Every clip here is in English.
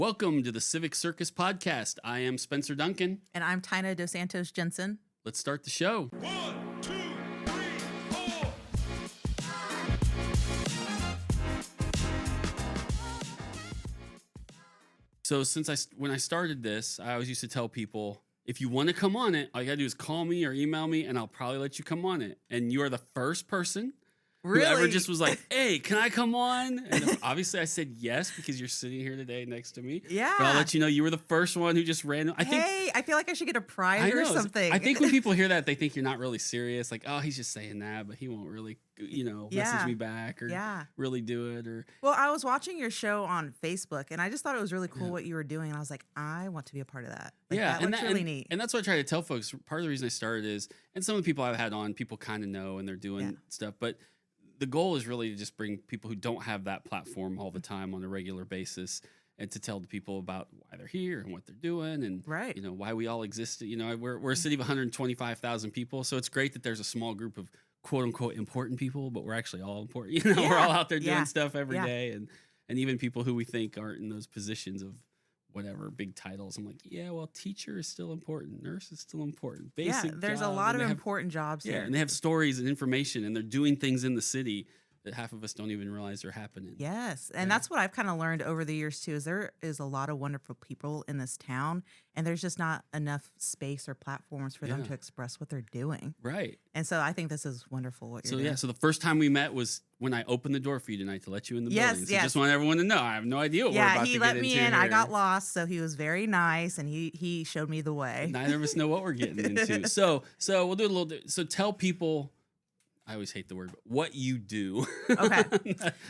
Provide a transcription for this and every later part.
Welcome to the Civic Circus podcast. I am Spencer Duncan. And I'm Thaina dos Santos Jensen. Let's start the show. 1, 2, 3, 4. So when I started this, I always used to tell people, if you want to come on it, all you got to do is call me or email me and I'll probably let you come on it. And you are the first person who ever just was like, hey, can I come on? And obviously I said yes because you're sitting here today next to me. Yeah. But I'll let you know you were the first one who just ran. I feel like I should get a prize or something. I think when people hear that, they think you're not really serious. Like, oh, he's just saying that, but he won't really, message me back or really do it. Well, I was watching your show on Facebook and I just thought it was really cool what you were doing. And I was like, I want to be a part of that. That looks really neat. And that's what I try to tell folks. Part of the reason I started is, and some of the people I've had on, people kind of know and they're doing stuff, but the goal is really to just bring people who don't have that platform all the time on a regular basis and to tell the people about why they're here and what they're doing and why we all exist. We're a city of 125,000 people, so it's great that there's a small group of quote unquote important people, but we're actually all important. We're all out there doing stuff every day, and even people who we think aren't in those positions of whatever big titles. I'm like, well, teacher is still important, nurse is still important, basic. There's a lot of important jobs here. And they have stories and information, and they're doing things in the city that half of us don't even realize are happening. Yes, and that's what I've kind of learned over the years too. Is there is a lot of wonderful people in this town, and there's just not enough space or platforms for them to express what they're doing. Right. And so I think this is wonderful what you're doing. So the first time we met was when I opened the door for you tonight to let you in the building. So yes. just want everyone to know, I have no idea what we're about to get into. Yeah, he let me in. I got lost, so he was very nice, and he showed me the way. Neither of us know what we're getting into. So we'll do a little. So tell people. I always hate the word, but what you do. Okay.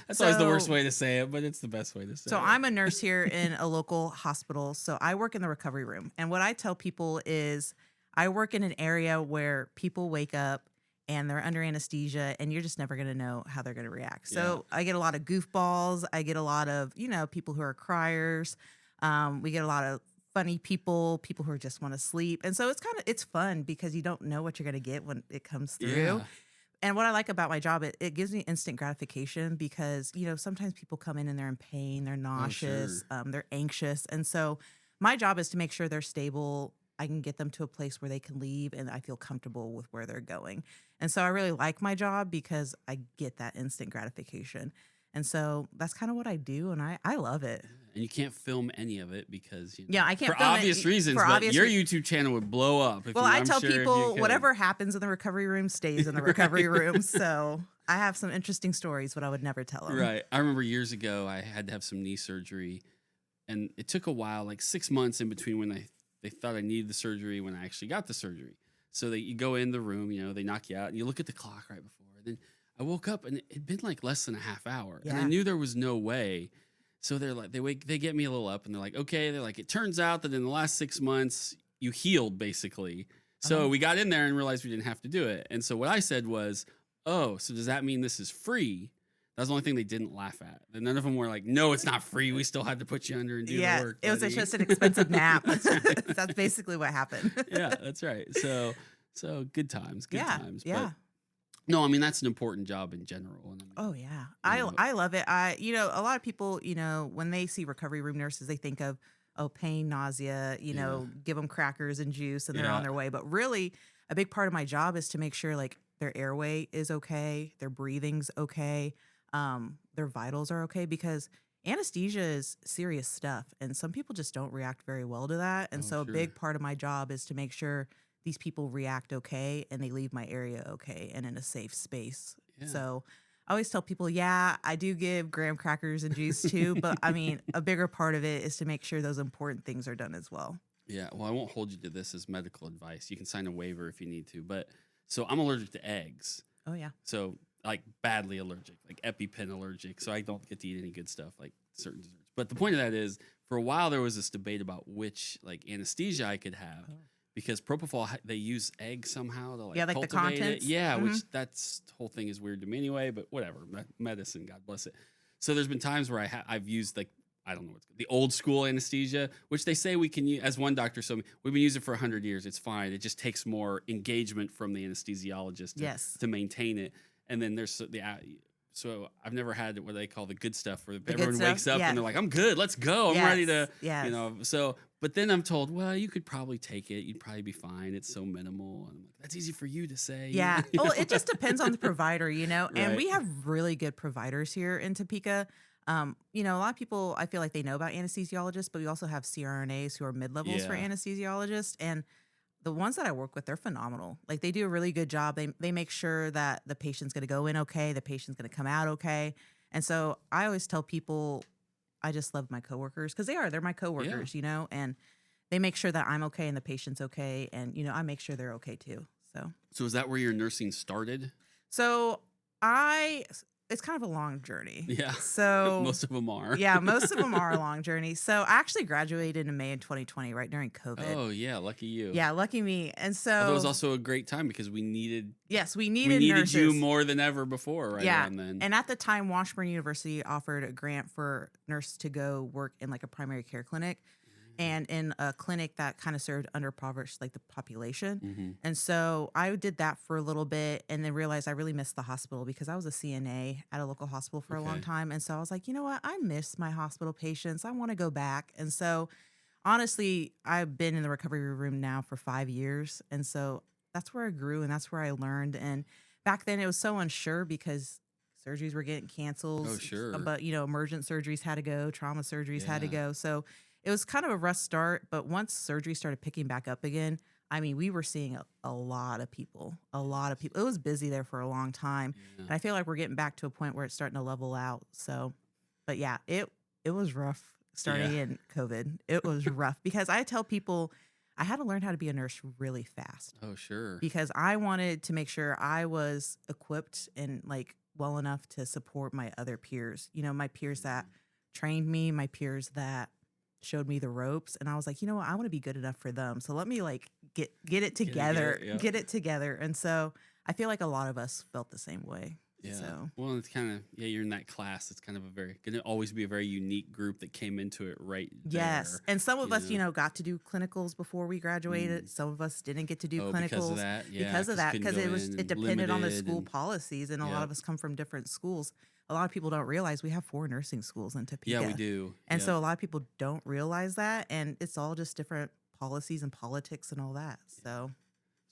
That's always the worst way to say it, but it's the best way to say it. So I'm a nurse here in a local hospital. So I work in the recovery room. And what I tell people is I work in an area where people wake up and they're under anesthesia and you're just never going to know how they're going to react. So I get a lot of goofballs. I get a lot of, people who are criers. We get a lot of funny people who just want to sleep. And so it's fun because you don't know what you're going to get when it comes through. Yeah. And what I like about my job, it gives me instant gratification because, sometimes people come in and they're in pain, they're nauseous, they're anxious. And so my job is to make sure they're stable. I can get them to a place where they can leave and I feel comfortable with where they're going. And so I really like my job because I get that instant gratification. And so that's kind of what I do, and I love it. And you can't film any of it because I can't for film obvious reasons. But your YouTube channel would blow up. I tell people whatever happens in the recovery room stays in the recovery room. So I have some interesting stories, but I would never tell them. Right. I remember years ago I had to have some knee surgery, and it took a while, like 6 months in between when they thought I needed the surgery when I actually got the surgery. So you go in the room, they knock you out, and you look at the clock right before, and then I woke up and it'd been like less than a half hour, and I knew there was no way. So they're like, they get me a little up, and they're like, okay. They're like, it turns out that in the last 6 months you healed basically. So we got in there and realized we didn't have to do it. And so what I said was, oh, so does that mean this is free? That's the only thing they didn't laugh at. And none of them were like, no, it's not free. We still had to put you under and do the work. It was just an expensive nap. That's basically what happened. Yeah, that's right. So good times. Times. Yeah. But, no, I mean, that's an important job in general. Oh, yeah. I love it. A lot of people, when they see recovery room nurses, they think of, pain, nausea, give them crackers and juice and they're on their way. But really, a big part of my job is to make sure, like, their airway is okay, their breathing's okay, their vitals are okay, because anesthesia is serious stuff. And some people just don't react very well to that. And a big part of my job is to make sure these people react okay and they leave my area okay and in a safe space. Yeah. So I always tell people, I do give graham crackers and juice too, but I mean, a bigger part of it is to make sure those important things are done as well. Yeah, well, I won't hold you to this as medical advice. You can sign a waiver if you need to, but so I'm allergic to eggs. Oh, yeah. So like badly allergic, like EpiPen allergic, so I don't get to eat any good stuff like certain desserts. But the point of that is, for a while there was this debate about which like anesthesia I could have. Because propofol, they use eggs somehow to like the contents. Which the whole thing is weird to me anyway. But whatever, medicine, God bless it. So there's been times where I've used like I don't know the old school anesthesia, which they say we can use. As one doctor told me, we've been using it for 100 years. It's fine. It just takes more engagement from the anesthesiologist to maintain it. And then there's so I've never had what they call the good stuff, where The good everyone stuff, wakes up yeah. and they're like, "I'm good, let's go, I'm ready to," Yes. So, but then I'm told, well, you could probably take it, you'd probably be fine. It's so minimal, and I'm like, that's easy for you to say. Yeah. you Well, know? it just depends on the provider, and Right. we have really good providers here in Topeka. A lot of people, I feel like they know about anesthesiologists, but we also have CRNAs who are mid-levels for Yeah. anesthesiologists. And the ones that I work with, they're phenomenal. Like, they do a really good job. They make sure that the patient's going to go in okay, the patient's going to come out okay. And so I always tell people I just love my coworkers, because they're my coworkers, and they make sure that I'm okay and the patient's okay, and I make sure they're okay too. So is that where your nursing started? So it's kind of a long journey. Yeah. So Most of them are. yeah, most of them are a long journey. So I actually graduated in May of 2020, right during COVID. Oh yeah, lucky you. Yeah, lucky me. And so Although it was also a great time because we needed yes, we we needed nurses. you more than ever before, right Yeah, around then. and at the time, Washburn University offered a grant for nurses to go work in like a primary care clinic, and in a clinic that kind of served underprivileged, like the population. Mhm. And so I did that for a little bit, and then realized I really missed the hospital, because I was a CNA at a local hospital for a long Okay. time. And so I was like, you know what? I miss my hospital patients. I want to go back. And so honestly, I've been in the recovery room now for 5 years. And so that's where I grew and that's where I learned. And back then it was so unsure because surgeries were getting canceled. Oh, sure. But, emergent surgeries had to go, trauma surgeries had to Yeah. go. So it was kind of a rough start. But once surgery started picking back up again, I mean, we were seeing a lot of people, It was busy there for a long time. Yeah. And I feel like we're getting back to a point where it's starting to level out. So, but yeah, it was rough starting in COVID. It was rough because I tell people I had to learn how to be a nurse really fast, Oh, sure. because I wanted to make sure I was equipped and like well enough to support my other peers. My peers that trained me, my peers that showed me the ropes, and I was like, you know what, I want to be good enough for them. So let me like get it together, yeah. get it together. And so I feel like a lot of us felt the same way. Yeah. So Well, it's kind of, you're in that class. It's kind of going to always be a very unique group that came into it right yes, there. and some of you us, know. got to do clinicals before we graduated. Some of us didn't get to do Oh, clinicals because of that? Yeah. couldn't because go it in depended on the limited school and- policies, and a lot Yep. of us come from different schools. A lot of people don't realize we have 4 nursing schools in Topeka. Yeah, we do. And Yep. so a lot of people don't realize that, and it's all just different policies and politics and all that. So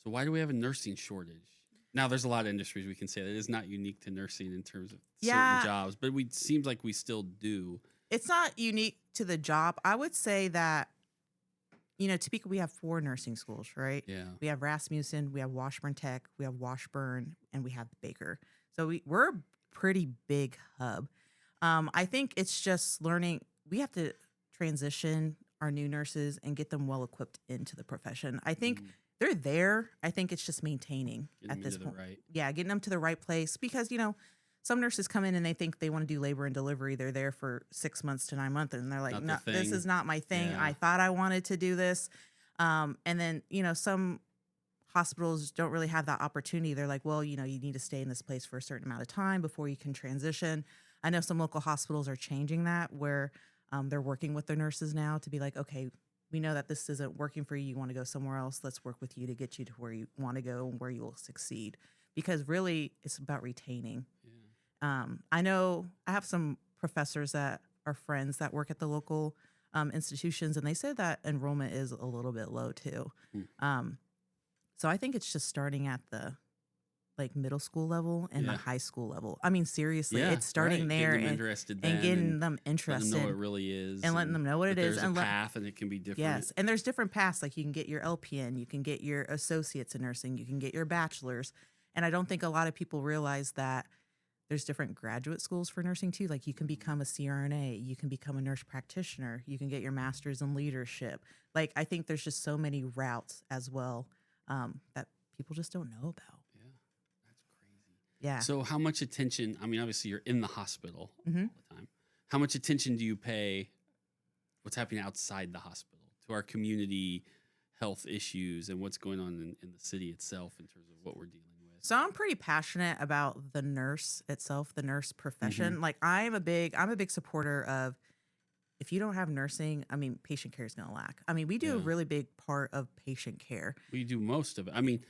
So why do we have a nursing shortage? Now, there's a lot of industries we can say that is not unique to nursing in terms of Yeah. certain jobs, but seems like we still do. it's not unique to the job. I would say that, Topeka, we have 4 nursing schools, right? Yeah. We have Rasmussen, we have Washburn Tech, we have Washburn, and we have Baker. So we're a pretty big hub. I think it's just learning. We have to transition our new nurses and get them well equipped into the profession. I think they're there. I think it's just maintaining Getting at them this into the point. right- Yeah, getting them to the right place, because some nurses come in and they think they want to do labor and delivery. They're there for 6 months to 9 months, and they're like, Not "No, their this thing." is not my thing. Yeah. I thought I wanted to do this." And then some hospitals don't really have that opportunity. They're like, "Well, you need to stay in this place for a certain amount of time before you can transition." I know some local hospitals are changing that, where they're working with their nurses now to be like, "Okay, we know that this isn't working for you. You want to go somewhere else. Let's work with you to get you to where you want to go and where you will succeed." Because really, it's about retaining. Yeah. I know I have some professors that are friends that work at the local institutions, and they said that enrollment is a little bit low too. So I think it's just starting at the middle school level and the Yeah. high school level. I mean, seriously, Yeah, it's starting right. there Getting them and interested then getting them letting interested them know what it really is, and letting them know what that it is, there's and a path and it can be different. yes, and there's different paths. Like, you can get your LPN, you can get your associates in nursing, you can get your bachelor's. And I don't think a lot of people realize that there's different graduate schools for nursing too. Like, you can become a CRNA, you can become a nurse practitioner, you can get your master's in leadership. Like, I think there's just so many routes as well that people just don't know about. Yeah, that's crazy. Yeah. So how much attention, I mean, obviously you're in the hospital Mhm. all the time. How much attention do you pay what's happening outside the hospital, to our community health issues and what's going on in the city itself in terms of what we're dealing with? So I'm pretty passionate about the nurse itself, the nurse profession. Like, I'm a big supporter of, if you don't have nursing, I mean, patient care is going to lack. I mean, we do a Yeah. really big part of patient care. We do most of it. I mean,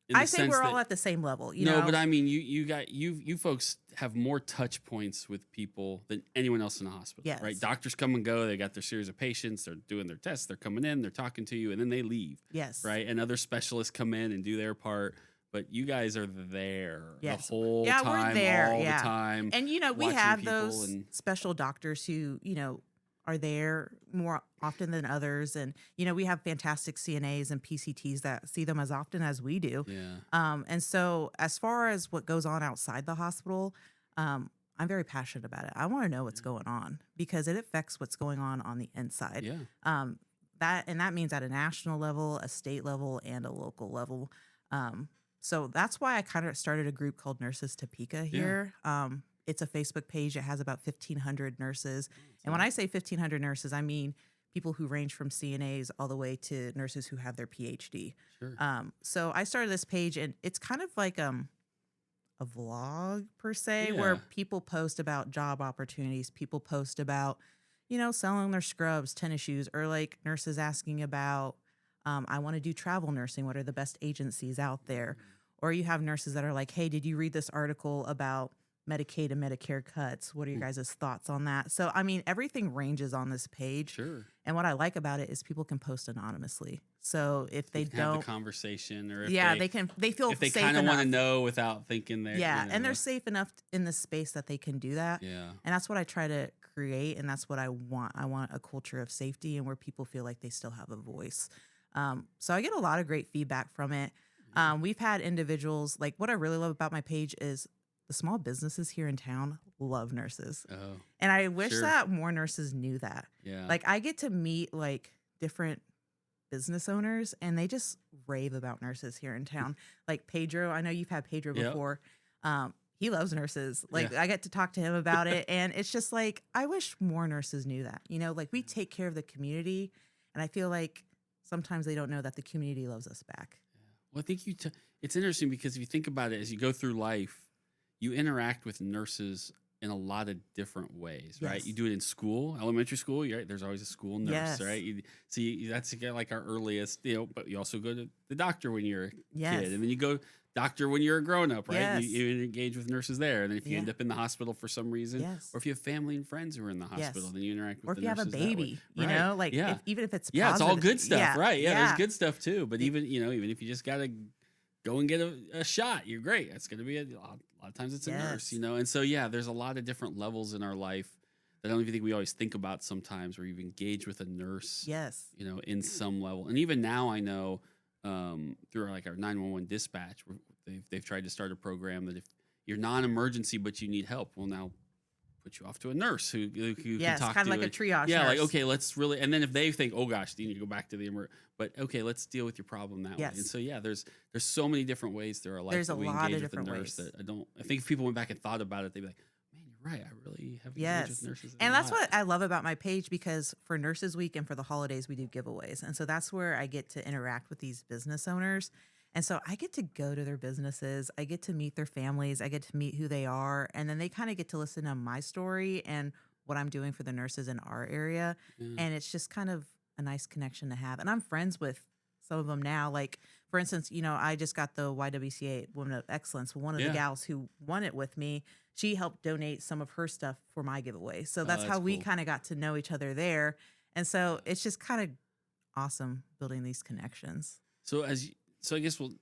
in I the say sense we're all that, at the same level. You no, know, but I mean, you folks have more touch points with people than anyone else in the hospital, right? Yes. Doctors come and go. They got their series of patients. They're doing their tests. They're coming in. They're talking to you, and then they leave. Yes. Right. And other specialists come in and do their part. But you guys are there Yes. the whole Yeah, time, we're there. all Yeah. the time. And you know, we watching have people those and special doctors who, you know, are there more often than others. And, you know, we have fantastic CNAs and PCTs that see them as often as we do. yeah, And so as far as what goes on outside the hospital, I'm very passionate about it. I want to know what's going on because it affects what's going on the inside. yeah. That means at a national level, a state level, and a local level. So that's why I kind of started a group called Nurses Topeka here. It's a Facebook page. It has about 1,500 nurses. And when I say 1,500 nurses, I mean people who range from CNAs all the way to nurses who have their PhD. Sure. So I started this page, and it's kind of like a vlog per se, Yeah. where people post about job opportunities. People post about, you know, selling their scrubs, tennis shoes, or like nurses asking about, I want to do travel nursing. What are the best agencies out there? Or you have nurses that are like, hey, did you read this article about Medicaid and Medicare cuts? What are your guys' thoughts on that? So, I mean, everything ranges on this page. Sure. And what I like about it is people can post anonymously. So if they You can have don't, the conversation, or if they feel if they safe kind of want to enough. know without thinking they're And they're safe enough in the space that they can do that. yeah. And that's what I try to create, and that's what I want. I want a culture of safety and where people feel like they still have a voice. So I get a lot of great feedback from it. We've had individuals, like what I really love about my page is the small businesses here in town love nurses. Oh, And I wish sure. that more nurses knew that. yeah. Like I get to meet like different business owners and they just rave about nurses here in town. Like Pedro, I know you've had Pedro Yep. before. He loves nurses. Like Yeah. I get to talk to him about it. And it's just like, I wish more nurses knew that, you know, like we take care of the community. And I feel like sometimes they don't know that the community loves us back. Well, I think it's interesting because if you think about it, as you go through life, you interact with nurses in a lot of different ways, right? Yes. You do it in school, elementary school. Right? There's always a school nurse, Yes. right? That's again like our earliest, but you also go to the doctor when you're a Yes. kid, and then you go doctor when you're a grown up, right? Yes. You engage with nurses there, and then if you end Yeah. up in the hospital for some reason, Yes. or if you have family and friends who are in the hospital, Yes. then you interact with Or if the you have a nurses that way. baby, you Right. know, like yeah. even if it's Yeah, it's all positive- good stuff, right? Yeah, there's good stuff too. But Yeah. even if you just gotta go and get a shot, you're great. It's gonna be a lot of times it's a nurse, Yes. And so yeah, there's a lot of different levels in our life that I don't even think we always think about sometimes, where you've engaged with a nurse, Yes. in some level. And even now, I know through like our 911 dispatch, they've tried to start a program that if you're non-emergency but you need help, well now put you off to a nurse who can Yes, talk kind to of like you. a triage Yeah, like nurse. okay, let's really, and then if they think, oh gosh, you need to go back to the but okay, let's deal with your problem that way. Yes. And so yeah, there's so many different ways through our life There's that a we lot of engage with the different nurse ways. that I think if people went back and thought about it, they'd be like, man, you're right, I really have engaged Yes. with nurses. a And that's lot. what I love about my page, because for Nurses Week and for the holidays, we do giveaways. And so that's where I get to interact with these business owners. And so I get to go to their businesses. I get to meet their families. I get to meet who they are. And then they kind of get to listen to my story and what I'm doing for the nurses in our area. Yeah. And it's just kind of a nice connection to have. And I'm friends with some of them now. Like, for instance, I just got the YWCA Women of Excellence. One of the Yeah. gals who won it with me, she helped donate some of her stuff for my giveaway. So that's that's how we cool. kind of got to know each other there. And so it's just kind of awesome building these connections. So I guess we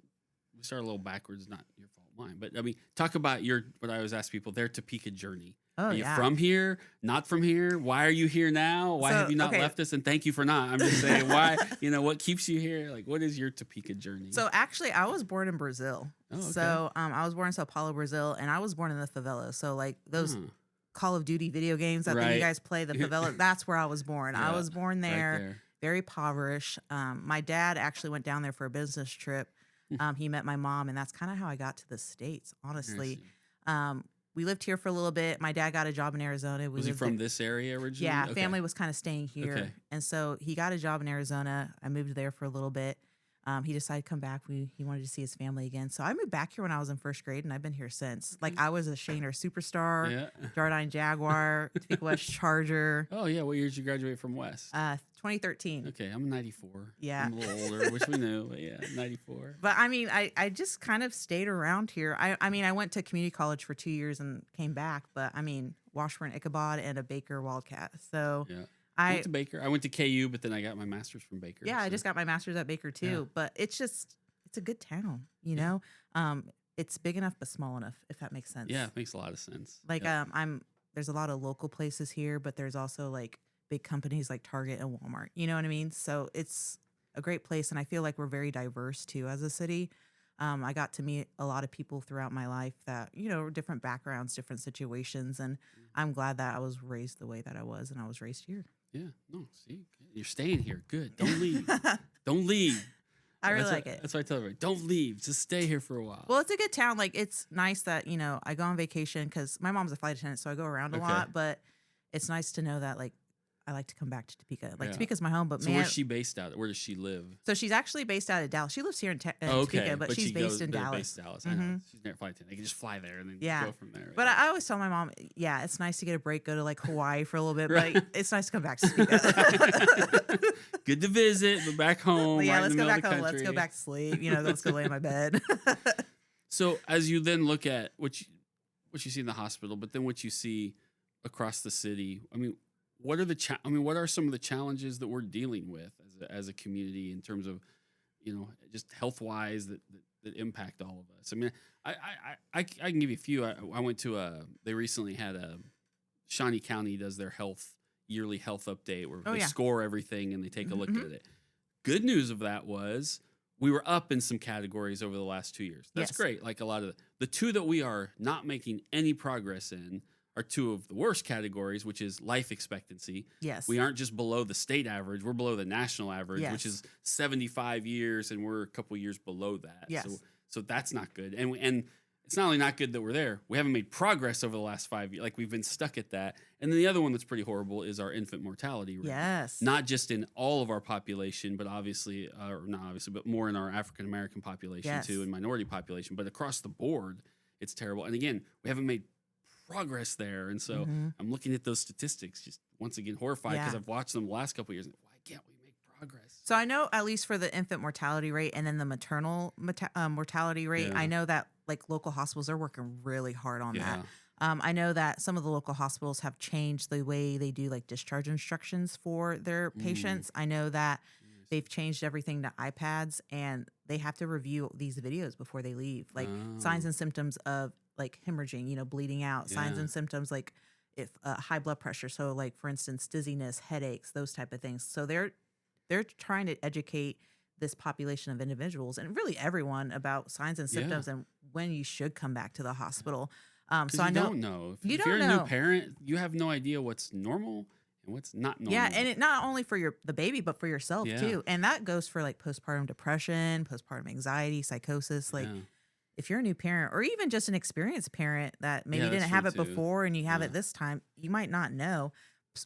start a little backwards, not your fault, mine. But I mean, talk about what I always ask people, their Topeka journey. Oh, Are you yeah. from here? Not from here? Why are you here now? Why So, have you not okay. left us? And thank you for not. I'm just saying, why? What keeps you here? Like, what is your Topeka journey? So actually, I was born in Brazil. Oh, okay. So I was born in Sao Paulo, Brazil, and I was born in the favela. So like those Hmm. Call of Duty video games that Right. you guys play, the favela, that's where I was born. I Yeah, was born right there, very impoverished. My dad actually went down there for a business trip. He met my mom, and that's kind of how I got to the States, honestly. Interesting. We lived here for a little bit. My dad got a job in Arizona. Was he lived from there- this area originally? Yeah, Okay. family was kind of staying here. Okay. And so he got a job in Arizona. I moved there for a little bit. He decided to come back. He wanted to see his family again. So I moved back here when I was in first grade, and I've been here since. Like, I was a Shaner superstar, Yeah. Jardine Jaguar, Topeka West Charger. Oh yeah. What year did you graduate from West? 2013. Okay, I'm 94. Yeah. I'm a little older, which we knew. But yeah, 94. But I mean, I just kind of stayed around here. I mean, I went to community college for 2 years and came back. But I mean, Washburn Ichabod and a Baker Wildcat. So Yeah. I went to Baker. I went to KU, but then I got my master's from Baker. yeah, I so- just got my master's at Baker too. Yeah. But it's a good town, you know. It's big enough but small enough, if that makes sense. Yeah, it makes a lot of sense. Like yeah. there's a lot of local places here, but there's also like big companies like Target and Walmart. You know what I mean? So it's a great place, and I feel like we're very diverse too as a city. I got to meet a lot of people throughout my life that, you know, different backgrounds, different situations, and I'm glad that I was raised the way that I was, and I was raised here. Yeah. No, see, you're staying here. Good. Don't leave. Don't leave. I really That's like what, it. That's why I tell everybody, don't leave. Just stay here for a while. Well, it's a good town. Like, it's nice that, you know, I go on vacation because my mom's a flight attendant, so I go around a Okay. lot. But it's nice to know that, like, I like to come back to Topeka. Like, Yeah. Topeka's my home, but So man. where's she based out? Where does she live? So she's actually based out of Dallas. She lives here in Okay, Topeka, but she's she based goes- in they're Dallas. Based in Dallas. I know. She's near flight attendant. They can just fly there and then Yeah. go from there. But yeah. I always tell my mom, yeah, it's nice to get a break, go to like Hawaii for a little bit, Right. but it's nice to come back to Topeka. Good to visit, but back home. But yeah, right let's in the go middle back of the home. Let's go country. back to sleep. You know, let's go lay in my bed. So as you then look at what you see in the hospital, but then what you see across the city, I mean, what are some of the challenges that we're dealing with as a community in terms of, you know, just health wise that impact all of us? I mean, I can give you a few. I went to they recently had Shawnee County does their yearly health update where they yeah. score everything and they take a look at it. Good news of that was we were up in some categories over the last 2 years. That's Yes. great. Like a lot of the two that we are not making any progress in are two of the worst categories, which is life expectancy. Yes. We aren't just below the state average, we're below the national average, which Yes. is 75 years, and we're a couple years below that. Yes. So that's not good. And it's not only not good that we're there, we haven't made progress over the last 5 years. Like, we've been stuck at that. And then the other one that's pretty horrible is our infant mortality rate. Yes. Not just in all of our population, but obviously, or not obviously, but more in our African American population Yes. too, and minority population. But across the board, it's terrible. And again, we haven't made progress there. And so I'm looking at those statistics, just once again horrified, because Yeah. I've watched them the last couple of years. Why can't we make progress? So I know, at least for the infant mortality rate and then the maternal mortality rate, Yeah. I know that like local hospitals are working really hard on Yeah. that. I know that some of the local hospitals have changed the way they do like discharge instructions for their patients. I know that they've changed everything to iPads, and they have to review these videos before they leave, like signs and symptoms of like hemorrhaging, you know, bleeding out, signs Yeah. and symptoms like if high blood pressure. So like, for instance, dizziness, headaches, those type of things. So they're trying to educate this population of individuals and really everyone about signs and symptoms and when you should come back to the hospital. So I know don't know. You If you're don't a know. new parent, you have no idea what's normal and what's not normal. Yeah, and it not only for the baby, but for yourself Yeah. too. And that goes for like postpartum depression, postpartum anxiety, psychosis. Like, Yeah. if you're a new parent or even just an experienced parent that maybe Yeah, that's didn't have it true, too. before and you have Yeah. it this time, you might not know.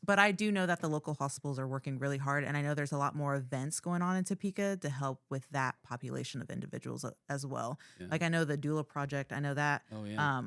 But I do know that the local hospitals are working really hard. And I know there's a lot more events going on in Topeka to help with that population of individuals as well. Yeah. Like, I know the Doula Project, I know that Oh, yeah.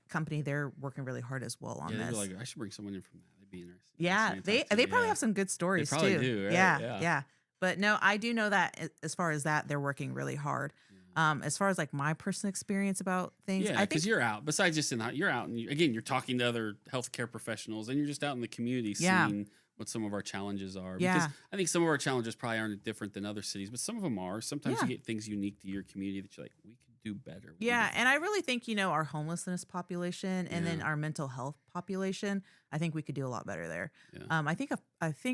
company, they're working really hard as well on Yeah, they'd this. be like, I should bring someone in from that. They'd be interested. Yeah, they probably have some good stories probably too. do, right? Yeah, Yeah. yeah. But no, I do know that as far as that, they're working really hard. As far as like my personal experience about things, Yeah, I think because you're out. Besides just you're out, and again, you're talking to other healthcare professionals, and you're just out in the community Yeah. seeing what some of our challenges are. Yeah. Because I think some of our challenges probably aren't different than other cities, but some of them are. Sometimes Yeah. you get things unique to your community that you're like, we could do better. We could Yeah, do and I really think, you know, our homelessness population and then Yeah. our mental health population, I think we could do a lot better there. Yeah. I think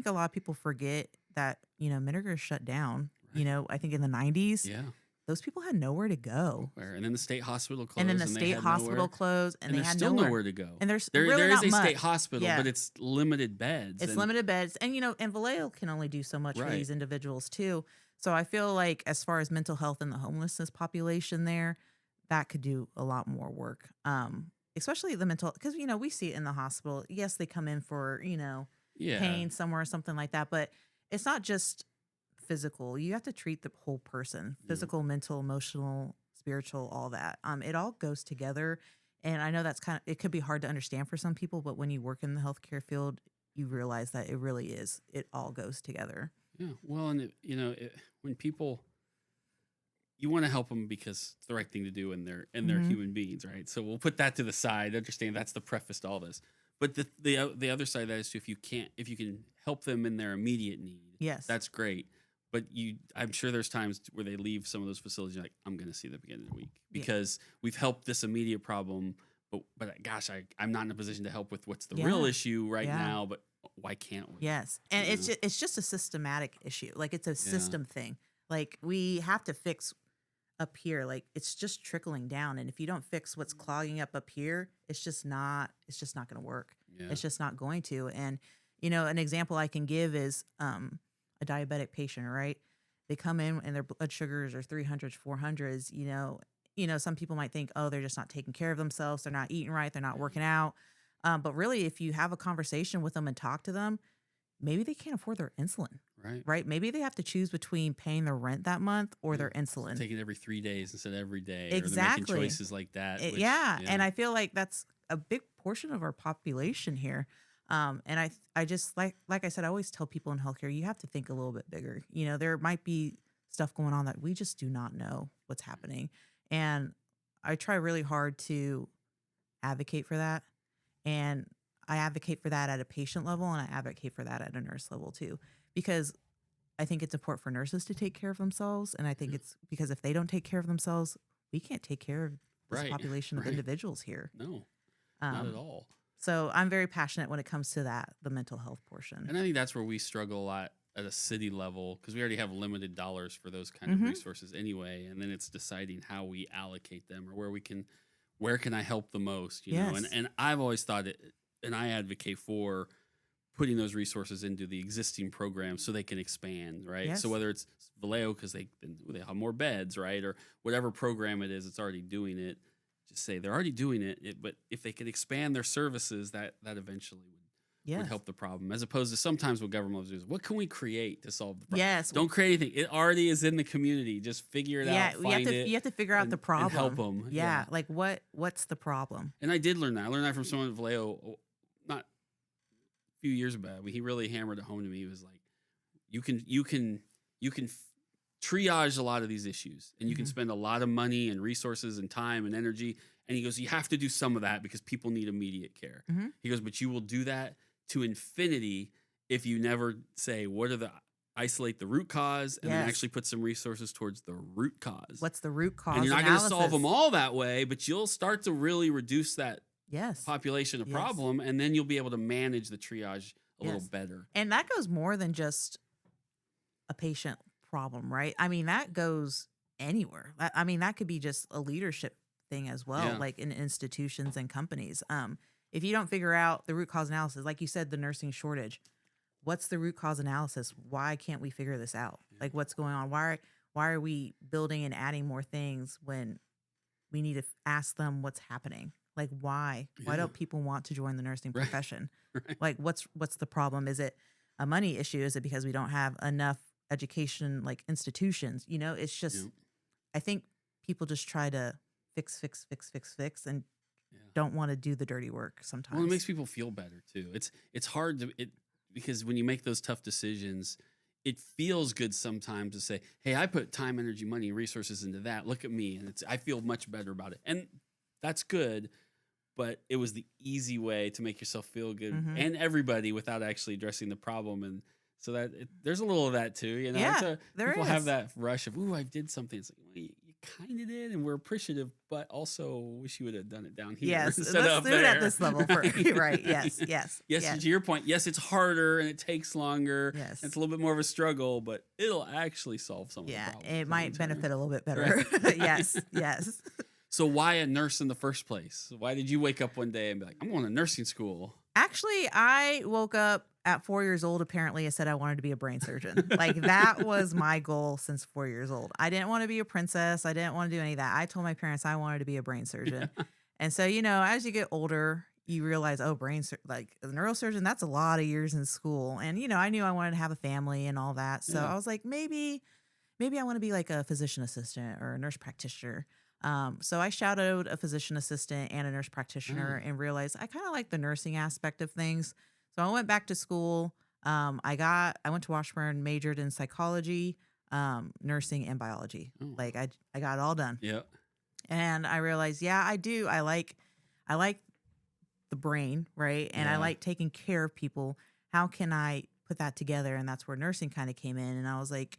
a lot of people forget that, you know, Minneger shut down. Right. You know, I think in the 90s, Yeah. those people had nowhere to go. And then the state hospital closed. And then the they state had hospital nowhere. closed and they there's had still nowhere to go. And there's there really is not a much. state hospital, Yeah. but it's limited beds. It's and- limited beds. And, you know, and Vallejo can only do so much for Right. these individuals too. So I feel like as far as mental health and the homelessness population there, that could do a lot more work. Especially the mental, because, you know, we see it in the hospital. Yes, they come in for, you know, Yeah. pain somewhere or something like that. But it's not just physical. You have to treat the whole person, physical, mental, emotional, spiritual, all that. It all goes together. And I know that's it could be hard to understand for some people, but when you work in the healthcare field, you realize that it really is. It all goes together. Yeah. Well, and when people, you want to help them because it's the right thing to do, and they're human beings, right? So we'll put that to the side. Understand that's the preface to all this. But the other side of that is if you can help them in their immediate need, yes, that's great. But I'm sure there's times where they leave some of those facilities, you're like, I'm going to see them again in a week because we've helped this immediate problem. But gosh, I'm not in a position to help with what's the real issue right now. But why can't we? Yes, and it's just a systematic issue. Like it's a system thing. Like we have to fix up here. Like it's just trickling down, and if you don't fix what's clogging up here, it's just not going to work. Yeah. It's just not going to. And an example I can give is a diabetic patient, right? They come in and their blood sugars are 300s, 400s. Some people might think, oh, they're just not taking care of themselves. They're not eating right. They're not working out. But really, if you have a conversation with them and talk to them, maybe they can't afford their insulin. Right. Maybe they have to choose between paying their rent that month or their insulin. Take it every 3 days instead of every day. Exactly. Or they're making choices like that. And I feel like that's a big portion of our population here. And I just like I said, I always tell people in healthcare, you have to think a little bit bigger. There might be stuff going on that we just do not know what's happening. And I try really hard to advocate for that. And I advocate for that at a patient level, and I advocate for that at a nurse level too, because I think it's important for nurses to take care of themselves. And I think it's because if they don't take care of themselves, we can't take care of this population of individuals here. No, not at all. So I'm very passionate when it comes to the mental health portion. And I think that's where we struggle a lot at a city level, because we already have limited dollars for those kind of resources anyway. And then it's deciding how we allocate them, or where can I help the most, know? And I've always thought and I advocate for putting those resources into the existing programs so they can expand, right? Yes. So whether it's Vallejo because they have more beds, right? Or whatever program it is, it's already doing it. Just say they're already doing it, but if they could expand their services, that eventually would help the problem. As opposed to sometimes what government does, what can we create to solve the problem? Yes. Don't create anything. It already is in the community. Just figure it out. You have to figure out the problem. And help them. Yeah. Like what's the problem? And I did learn that. I learned that from someone at Vallejo, not a few years back. He really hammered it home to me. He was like, you can triage a lot of these issues, and you can spend a lot of money and resources and time and energy. And he goes, you have to do some of that because people need immediate care. He goes, but you will do that to infinity if you never say, isolate the root cause and then actually put some resources towards the root cause. What's the root cause? And you're not going to solve them all that way, but you'll start to really reduce that population of problem, and then you'll be able to manage the triage a little better. And that goes more than just a patient problem, right? I mean, that goes anywhere. I mean, that could be just a leadership thing as well, like in institutions and companies. If you don't figure out the root cause analysis, like you said, the nursing shortage, what's the root cause analysis? Why can't we figure this out? Like what's going on? Why are we building and adding more things when we need to ask them what's happening? Like why? Why don't people want to join the nursing profession? Like what's the problem? Is it a money issue? Is it because we don't have enough education, like institutions? It's just, I think people just try to fix, and don't want to do the dirty work sometimes. Well, it makes people feel better too. It's hard because when you make those tough decisions, it feels good sometimes to say, hey, I put time, energy, money, resources into that. Look at me. And I feel much better about it. And that's good. But it was the easy way to make yourself feel good and everybody without actually addressing the problem. And so there's a little of that too. Yeah, people have that rush of, ooh, I did something. It's like, well, you kind of did, and we're appreciative, but also wish you would have done it down here. Yes, instead let's of do there. it at this level. Right. Yes. To your point, yes, it's harder and it takes longer. Yes. It's a little bit more of a struggle, but it'll actually solve some of the problems. It might benefit a little bit better. Right. Yes. So why a nurse in the first place? Why did you wake up one day and be like, I'm going to nursing school? Actually, I woke up at 4 years old, apparently, and said I wanted to be a brain surgeon. Like that was my goal since 4 years old. I didn't want to be a princess. I didn't want to do any of that. I told my parents I wanted to be a brain surgeon. And so, as you get older, you realize, oh, like a neurosurgeon, that's a lot of years in school. And, I knew I wanted to have a family and all that. So Yeah. I was like, maybe I want to be like a physician assistant or a nurse practitioner. So I shadowed a physician assistant and a nurse practitioner and realized I kind of like the nursing aspect of things. So I went back to school. I went to Washburn, majored in psychology, nursing, and biology. Oh. Like I got it all done. Yeah. And I realized, yeah, I do. I like the brain, right? And I Yeah. like taking care of people. How can I put that together? And that's where nursing kind of came in. And I was like,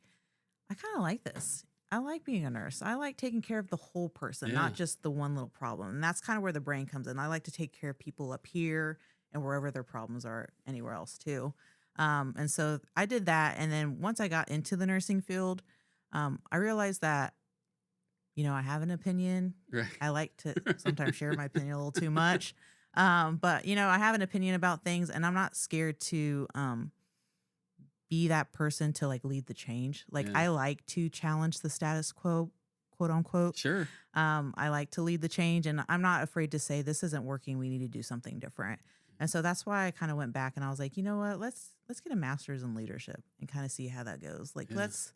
I kind of like this. I like being a nurse. I like taking care of the whole person, Yeah. not just the one little problem. And that's kind of where the brain comes in. I like to take care of people up here and wherever their problems are anywhere else too. And so I did that. And then once I got into the nursing field, I realized that, I have an opinion. Right. I like to sometimes share my opinion a little too much. But I have an opinion about things, and I'm not scared to be that person to like lead the change. Like Yeah. I like to challenge the status quo, quote unquote. Sure. I like to lead the change, and I'm not afraid to say this isn't working. We need to do something different. And so that's why I kind of went back and I was like, you know what? Let's get a master's in leadership and kind of see how that goes. Like Yeah. let's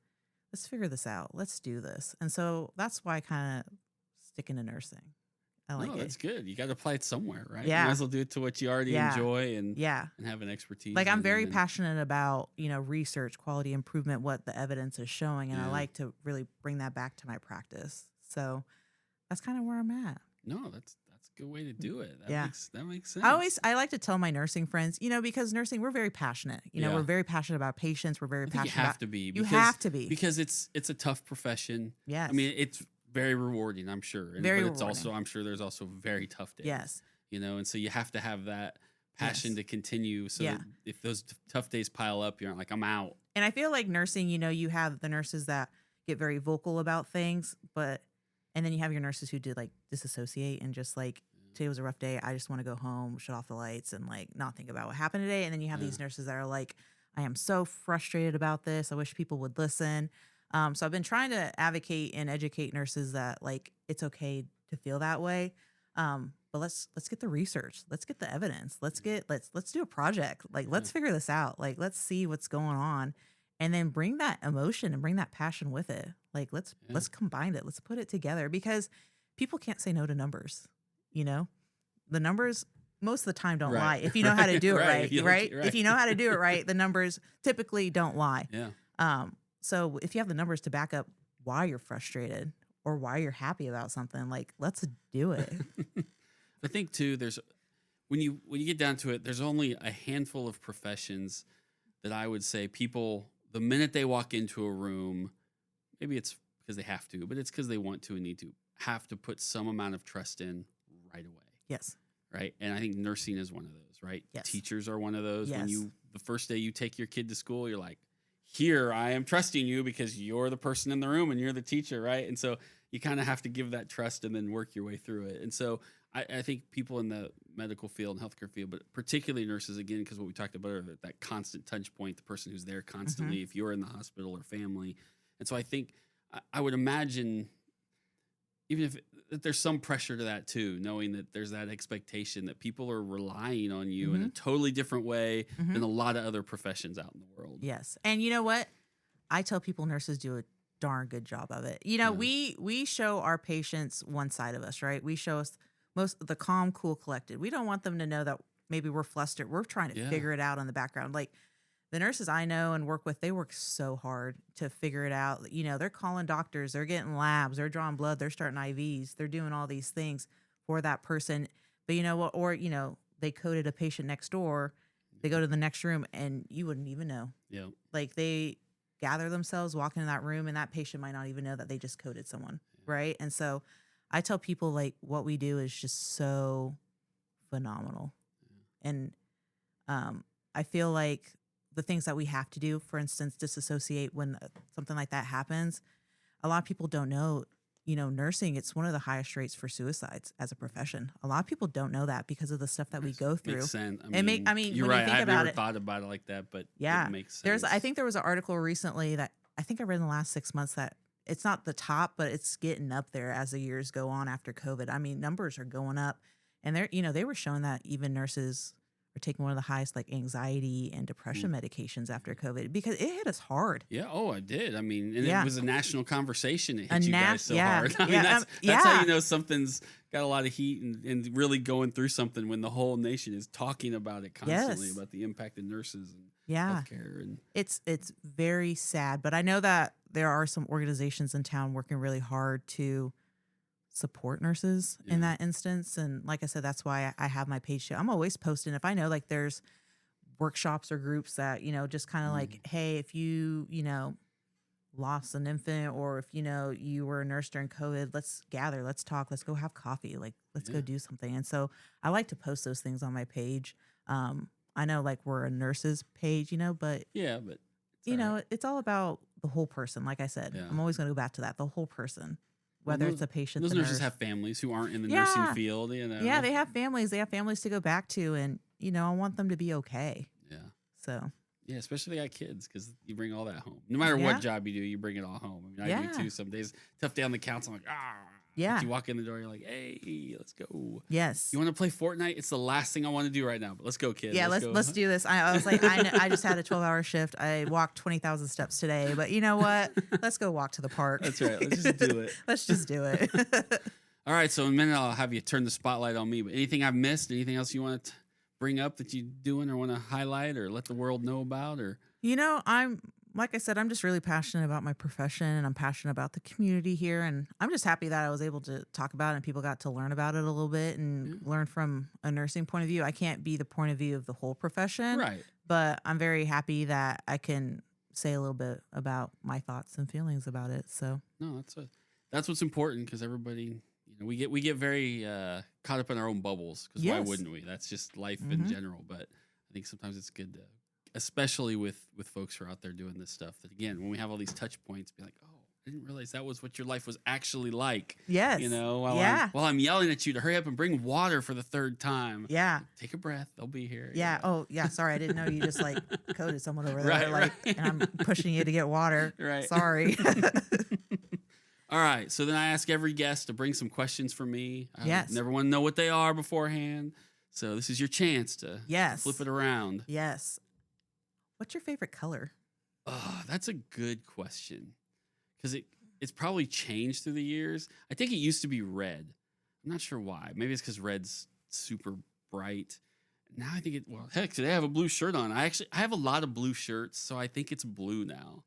figure this out. Let's do this. And so that's why I kind of stick into nursing. I like No, it. that's good. You got to apply it somewhere, right? Yeah. You might as well do it to what you already Yeah. enjoy and Yeah. have an expertise. Like I'm in, very and then- passionate about, research, quality improvement, what the evidence is showing. And I Yeah. like to really bring that back to my practice. So that's kind of where I'm at. No, that's a good way to do it. Yeah. That makes sense. I like to tell my nursing friends, because nursing, we're very passionate. Yeah. We're very passionate about patients. We're very I think you passionate have about, to be. you Because, have to be. because it's a tough profession. Yes. I mean, it's very rewarding, I'm sure. Very but it's rewarding. also, I'm sure there's also very tough days. Yes. And so you have to have that passion Yes. to continue. So Yeah. that if those tough days pile up, you're not like, I'm out. And I feel like nursing, you have the nurses that get very vocal about things, and then you have your nurses who did like disassociate and just like, today was a rough day. I just want to go home, shut off the lights, and like not think about what happened today. And then you have these nurses that are like, I am so frustrated about this. I wish people would listen. So I've been trying to advocate and educate nurses that like it's okay to feel that way. But let's get the research. Let's get the evidence. Let's do a project. Like let's figure this out. Like let's see what's going on, and then bring that emotion and bring that passion with it. Like let's combine it. Let's put it together because people can't say no to numbers. The numbers most of the time don't lie if you know how to do it right. If you know how to do it right, the numbers typically don't lie. Yeah. So if you have the numbers to back up why you're frustrated or why you're happy about something, like let's do it. I think too, there's when you get down to it, there's only a handful of professions that I would say people, the minute they walk into a room, maybe it's because they have to, but it's because they want to and need to, have to put some amount of trust in right away. Yes. Right. And I think nursing is one of those, right? Yes. Teachers are one of those. When Yes. the first day you take your kid to school, you're like, here, I am trusting you because you're the person in the room and you're the teacher, right? And so you kind of have to give that trust and then work your way through it. And so I think people in the medical field and healthcare field, but particularly nurses, again, because what we talked about earlier, that constant touch point, the person who's there constantly, if you're in the hospital or family. And so I think I would imagine, even if there's some pressure to that too, knowing that there's that expectation that people are relying on you in a totally different way than a lot of other professions out in the world. Yes. And you know what? I tell people nurses do a darn good job of it. We show our patients one side of us, right? We show us most of the calm, cool, collected. We don't want them to know that maybe we're flustered. We're trying to figure it out in the background. Like the nurses I know and work with, they work so hard to figure it out. They're calling doctors, they're getting labs, they're drawing blood, they're starting IVs, they're doing all these things for that person. But you know what? Or, they coded a patient next door, they go to the next room and you wouldn't even know. Yeah. Like they gather themselves, walk into that room, and that patient might not even know that they just coded someone. Right. And so I tell people like what we do is just so phenomenal. And I feel like the things that we have to do, for instance, disassociate when something like that happens, a lot of people don't know, nursing, it's one of the highest rates for suicides as a profession. A lot of people don't know that because of the stuff that we go through. Makes sense. You're you're when you right. think I've about never it, thought about it like that, but yeah, it makes sense. I think there was an article recently that I think I read in the last 6 months that it's not the top, but it's getting up there as the years go on after COVID. I mean, numbers are going up And they were showing that even nurses are taking one of the highest like anxiety and depression medications after COVID because it hit us hard. Yeah. Oh, I did. I mean, and Yeah. it was a national conversation. It hit you guys so yeah, hard. I mean, yeah, that's how you know something's got a lot of heat and really going through something when the whole nation is talking about it constantly, Yes. about the impact of nurses and Yeah. healthcare. And It's very sad, but I know that there are some organizations in town working really hard to support nurses in Yeah. that instance. And like I said, that's why I have my page too. I'm always posting if I know like there's workshops or groups that, just kind of like, hey, if you lost an infant or if, you were a nurse during COVID, let's gather, let's talk, let's go have coffee. Like, let's go do something. And so I like to post those things on my page. I know like we're a nurses page, but yeah, but it's all about the whole person. Like I said, Yeah. I'm always going to go back to that, the whole person, whether Well, it's a patient. those the nurses nurse. have families who aren't in the Yeah. nursing field. Yeah, they have families. They have families to go back to, and I want them to be okay. Yeah. So Yeah, especially they got kids because you bring all that home. No matter Yeah. what job you do, you bring it all home. I mean, I do Yeah. too. Some days, tough day on the council. I'm like, Yeah. But you walk in the door, you're like, hey, let's go. yes, You want to play Fortnite? It's the last thing I want to do right now, but let's go, kid. yeah. go. Let's do this. I was like, I just had a 12-hour shift. I walked 20,000 steps today, but you know what? Let's go walk to the park. That's right. Let's just do it. Let's just do it. All right. So in a minute, I'll have you turn the spotlight on me. But anything I've missed? Anything else you want to bring up that you're doing or want to highlight or let the world know about? Or Like I said, I'm just really passionate about my profession and I'm passionate about the community here. And I'm just happy that I was able to talk about it and people got to learn about it a little bit and learn from a nursing point of view. I can't be the point of view of the whole profession, right. but I'm very happy that I can say a little bit about my thoughts and feelings about it. So No, that's what's important because everybody, we get very caught up in our own bubbles because why Yes. wouldn't we? That's just life in general. But I think sometimes it's good to, especially with folks who are out there doing this stuff, that again, when we have all these touch points, be like, oh, I didn't realize that was what your life was actually like. yes, While I'm yelling at you to hurry up and bring water for the third time. yeah. Take a breath. They'll be here. Yeah. Oh, yeah. Sorry, I didn't know you just like coded someone over there, Right. and I'm pushing you to get water. Right. Sorry. All right. So then I ask every guest to bring some questions for me. I Yes. never want to know what they are beforehand. So this is your chance to Yes. flip it around. Yes. What's your favorite color? Oh, that's a good question. Because it's probably changed through the years. I think it used to be red. I'm not sure why. Maybe it's because red's super bright. Now I think heck, today I have a blue shirt on. I have a lot of blue shirts, so I think it's blue now.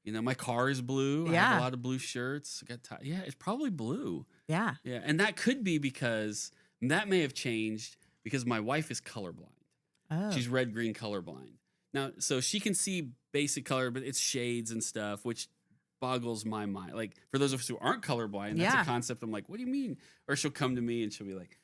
My car is blue. I Yeah. have a lot of blue shirts. It's probably blue. Yeah. Yeah, and that could be because that may have changed because my wife is colorblind. Oh. She's red-green colorblind. Now, so she can see basic color, but it's shades and stuff, which boggles my mind. Like, for those of us who aren't colorblind, that's Yeah. a concept. I'm like, what do you mean? Or she'll come to me and she'll be like,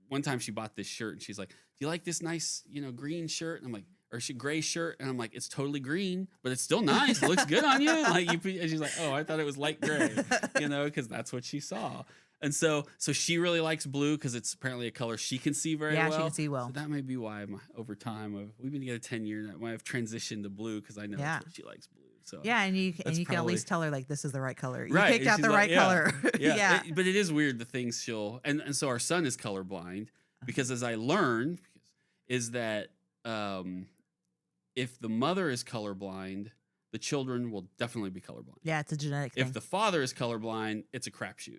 one time she bought this shirt and she's like, do you like this nice, green shirt? And I'm like, or gray shirt. And I'm like, it's totally green, but it's still nice. It looks good on you. And she's like, oh, I thought it was light gray, because that's what she saw. And so she really likes blue because it's apparently a color she can see very well. Yeah, she can see well. So that may be why over time we've been together 10 years. Why I've transitioned to blue because I know Yeah. that's what she likes blue. So Yeah, and you can at probably- least tell her like this is the right color. You Right, picked and out she's the like, right yeah. color. Yeah, Yeah. but it is weird the things she'll and so our son is colorblind because as I learned is that if the mother is colorblind, the children will definitely be colorblind. Yeah, it's a genetic thing. If the father is colorblind, it's a crapshoot.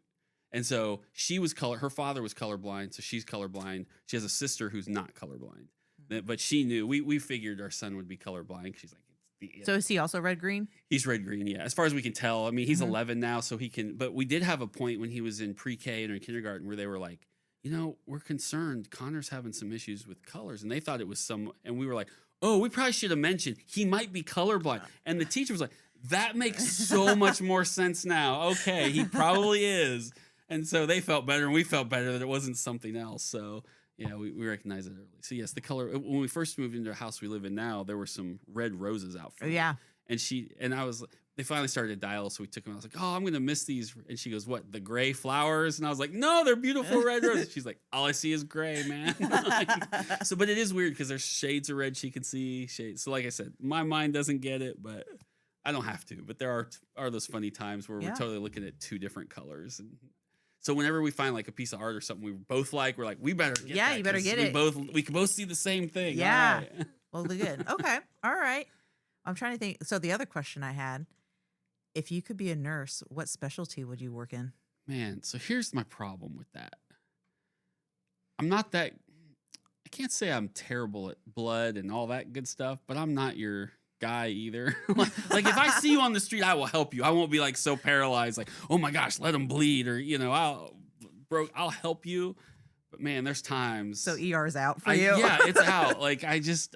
And so her father was colorblind, so she's colorblind. She has a sister who's not colorblind. But she knew, we figured our son would be colorblind. She's like, So is he also red green? he's red-green, yeah. As far as we can tell. I mean, he's 11 now, so he can, but we did have a point when he was in pre-K and in kindergarten where they were like, we're concerned. Connor's having some issues with colors. And they thought it was and we were like, oh, we probably should have mentioned he might be colorblind. And the teacher was like, that makes so much more sense now. Okay, he probably is. And so they felt better, and we felt better that it wasn't something else. So, yeah, we recognized it early. So, yes, the color, when we first moved into the house we live in now, there were some red roses out front. Yeah. And they finally started to dial, so we took them. I was like, oh, I'm going to miss these. And she goes, what, the gray flowers? And I was like, no, they're beautiful red roses. She's like, all I see is gray, man. But it is weird because there's shades of red she can see. Shades. So like I said, my mind doesn't get it, but I don't have to. But there are those funny times where we're totally looking at two different colors. And So whenever we find like a piece of art or something we both like, we're like, we better get that, you better 'cause get we it. We can both see the same thing. Yeah. All right. Well, good. Okay. All right. I'm trying to think. So the other question I had, if you could be a nurse, what specialty would you work in? Man, so here's my problem with that. I'm not that, I can't say I'm terrible at blood and all that good stuff, but I'm not your guy either. Like if I see you on the street, I will help you. I won't be like so paralyzed, like, oh my gosh, let him bleed, or I'll help you. But man, there's times. So ER's out for you. Yeah, it's out. Like I just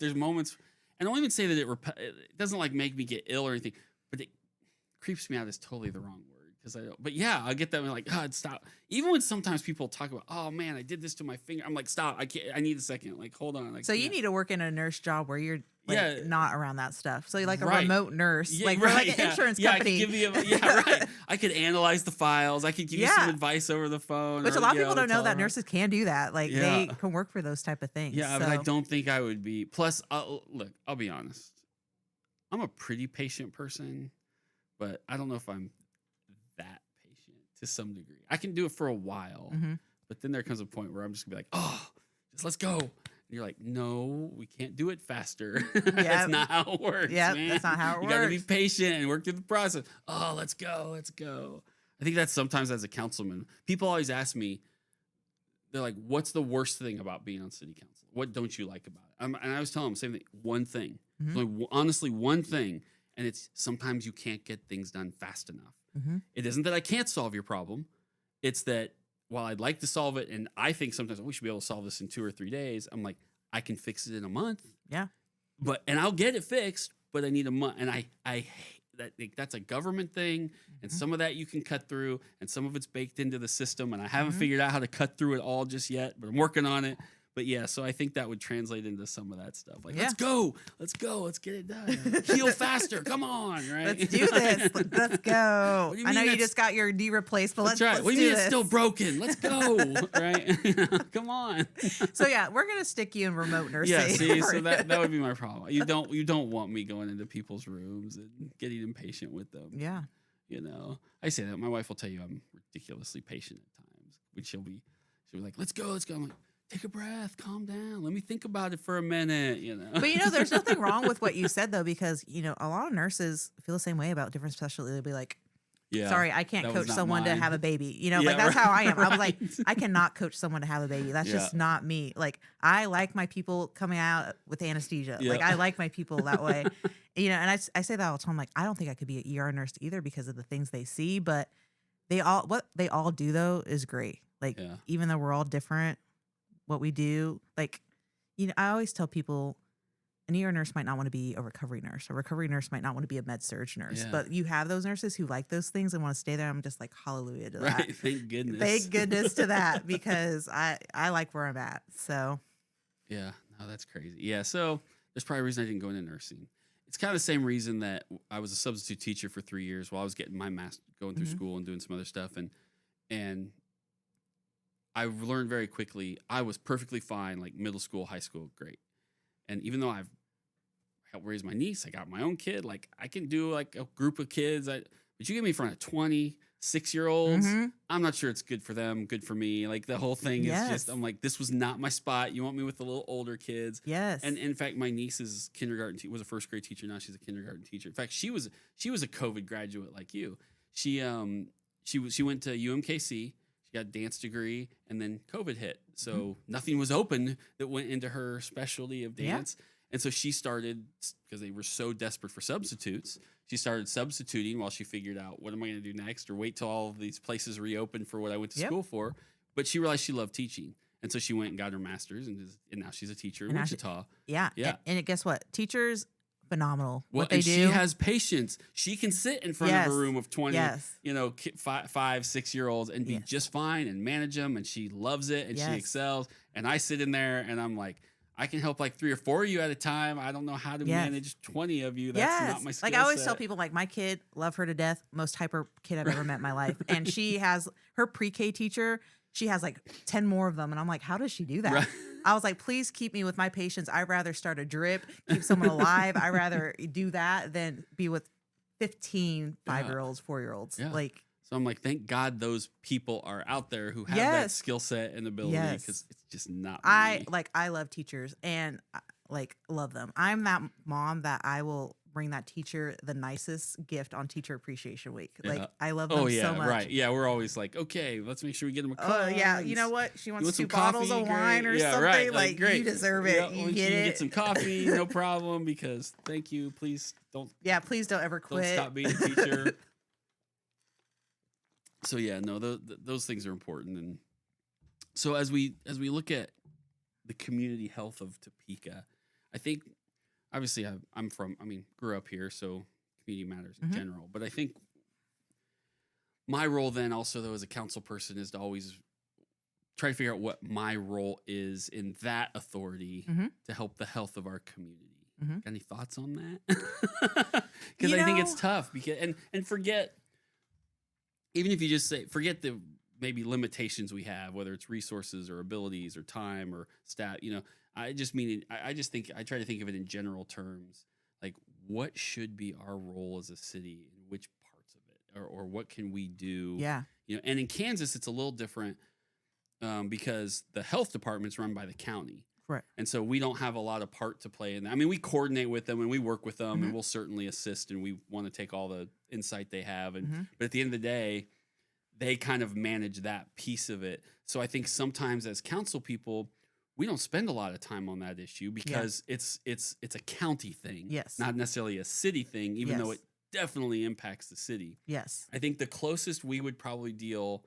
there's moments, and I don't even say that it doesn't like make me get ill or anything, but it creeps me out is totally the wrong word. Because I don't, but yeah, I get that. Like, God, stop. Even when sometimes people talk about, oh man, I did this to my finger. I'm like, stop. I can't. I need a second. Like, hold on. Like, So you need to work in a nurse job where you're not around that stuff. So you're like a right. remote nurse, Yeah, like right, we're like an insurance company. I could give you right. I could analyze the files. I could give you some advice over the phone. Which or, a lot of people don't know that telephone. nurses can do that. Like they can work for those type of things. Yeah, so. but I don't think I would be. Plus, look, I'll be honest. I'm a pretty patient person, but I don't know if I'm that patient to some degree. I can do it for a while, but then there comes a point where I'm just gonna be like, oh, just let's go. And you're like, no, we can't do it faster. That's not how it works. Yeah, man. that's not how it works. You got to be patient and work through the process. Oh, let's go. I think that's sometimes as a councilman, people always ask me, they're like, what's the worst thing about being on city council? What don't you like about it? And I was telling them the same thing. One thing. Honestly, one thing. And it's sometimes you can't get things done fast enough. It isn't that I can't solve your problem. It's that while I'd like to solve it, and I think sometimes we should be able to solve this in 2 or 3 days, I'm like, I can fix it in a month. Yeah. And I'll get it fixed, but I need a month. And I hate that. That's a government thing. And some of that you can cut through, and some of it's baked into the system. And I haven't figured out how to cut through it all just yet, but I'm working on it. But yeah, so I think that would translate into some of that stuff. Like, let's go, let's get it done. Heal faster, come on, right? Let's do this. Let's go. I know you just got your knee replaced, but let's right. let's What do do you mean this. it's still broken? Let's go, right? Come on. So yeah, we're gonna stick you in remote nursing. Yeah, see, so that would be my problem. You don't want me going into people's rooms and getting impatient with them. Yeah. I say that. My wife will tell you I'm ridiculously patient at times. When she'll be like, let's go. I'm like, take a breath, calm down. Let me think about it for a minute, But there's nothing wrong with what you said though, because a lot of nurses feel the same way about different specialties. They'll be like, sorry, I can't coach someone to have a baby. Like that's how I am. I was like, I cannot coach someone to have a baby. That's just not me. Like I like my people coming out with anesthesia. Like I like my people that way. And I say that all the time. Like I don't think I could be an ER nurse either because of the things they see, but what they all do though is great. Like even though we're all different, what we do, like, I always tell people an ER nurse might not want to be a recovery nurse. A recovery nurse might not want to be a med surg nurse, but you have those nurses who like those things and want to stay there. I'm just like, hallelujah to that. Right. Thank goodness. Thank goodness to that because I like where I'm at. So. Yeah. No, that's crazy. Yeah. So there's probably a reason I didn't go into nursing. It's kind of the same reason that I was a substitute teacher for 3 years while I was getting my master, going through school and doing some other stuff. And I learned very quickly I was perfectly fine, like middle school, high school, great. And even though I've helped raise my niece, I got my own kid, like I can do like a group of kids. But you get me in front of 26-year-olds, I'm not sure it's good for them, good for me. Like the whole thing is just, I'm like, this was not my spot. You want me with the little older kids. Yes. And in fact, my niece's kindergarten was a first grade teacher. Now she's a kindergarten teacher. In fact, she was a COVID graduate like you. She went to UMKC. She got a dance degree, and then COVID hit. So nothing was open that went into her specialty of dance. Yeah. And so she started, because they were so desperate for substitutes, she started substituting while she figured out, what am I going to do next? Or wait till all of these places reopen for what I went to school for. But she realized she loved teaching. And so she went and got her master's, and now she's a teacher in Wichita. Yeah. And guess what? Teachers, phenomenal. Well, what they do. She has patience. She can sit in front of a room of 20, 5, 6-year-olds and be just fine and manage them. And she loves it and she excels. And I sit in there and I'm like, I can help like 3 or 4 of you at a time. I don't know how to manage 20 of you. That's not my skill Like I always set. tell people, like my kid, love her to death. Most hyper kid I've ever met in my life. And she has her pre-K teacher. She has like 10 more of them. And I'm like, how does she do that? Right. I was like, please keep me with my patients. I'd rather start a drip, keep someone alive. I'd rather do that than be with 15 5-year-olds, 4-year-olds. Yeah. Like, So I'm like, thank God those people are out there who have that Yes. skill set and ability, Yes. because it's just not I me. love teachers and love them. I'm that mom that I will bring that teacher the nicest gift on Teacher Appreciation Week. Yeah. Like I love Oh them yeah, so much. right. Yeah, we're always like, okay, let's make sure we get them a Oh card. yeah, you know what? She You wants want some 2 bottles coffee? of wine Great. or Yeah, something. right. Like great. you deserve Yeah, it. You when get you it. get some coffee, no problem. Because thank you. Please don't Yeah, please don't ever quit. stop being a teacher. So yeah, no, those things are important. And so as we look at the community health of Topeka, I think obviously grew up here, so community matters in general. But I think my role then also, though, as a council person, is to always try to figure out what my role is in that authority to help the health of our community. Got any thoughts on that? Because I think it's tough because and forget, even if you just say forget the maybe limitations we have, whether it's resources or abilities or time or staff. I just mean I just think I try to think of it in general terms, like what should be our role as a city and which parts of it, or what can we do? Yeah. And in Kansas it's a little different because the health department's run by the county. Right. And so we don't have a lot of part to play in that. I mean, we coordinate with them and we work with them and we'll certainly assist, and we want to take all the insight they have. But at the end of the day, they kind of manage that piece of it. So I think sometimes as council people, we don't spend a lot of time on that issue because it's a county thing, Yes. not necessarily a city thing, even though Yes. it definitely impacts the city. Yes. I think the closest we would probably deal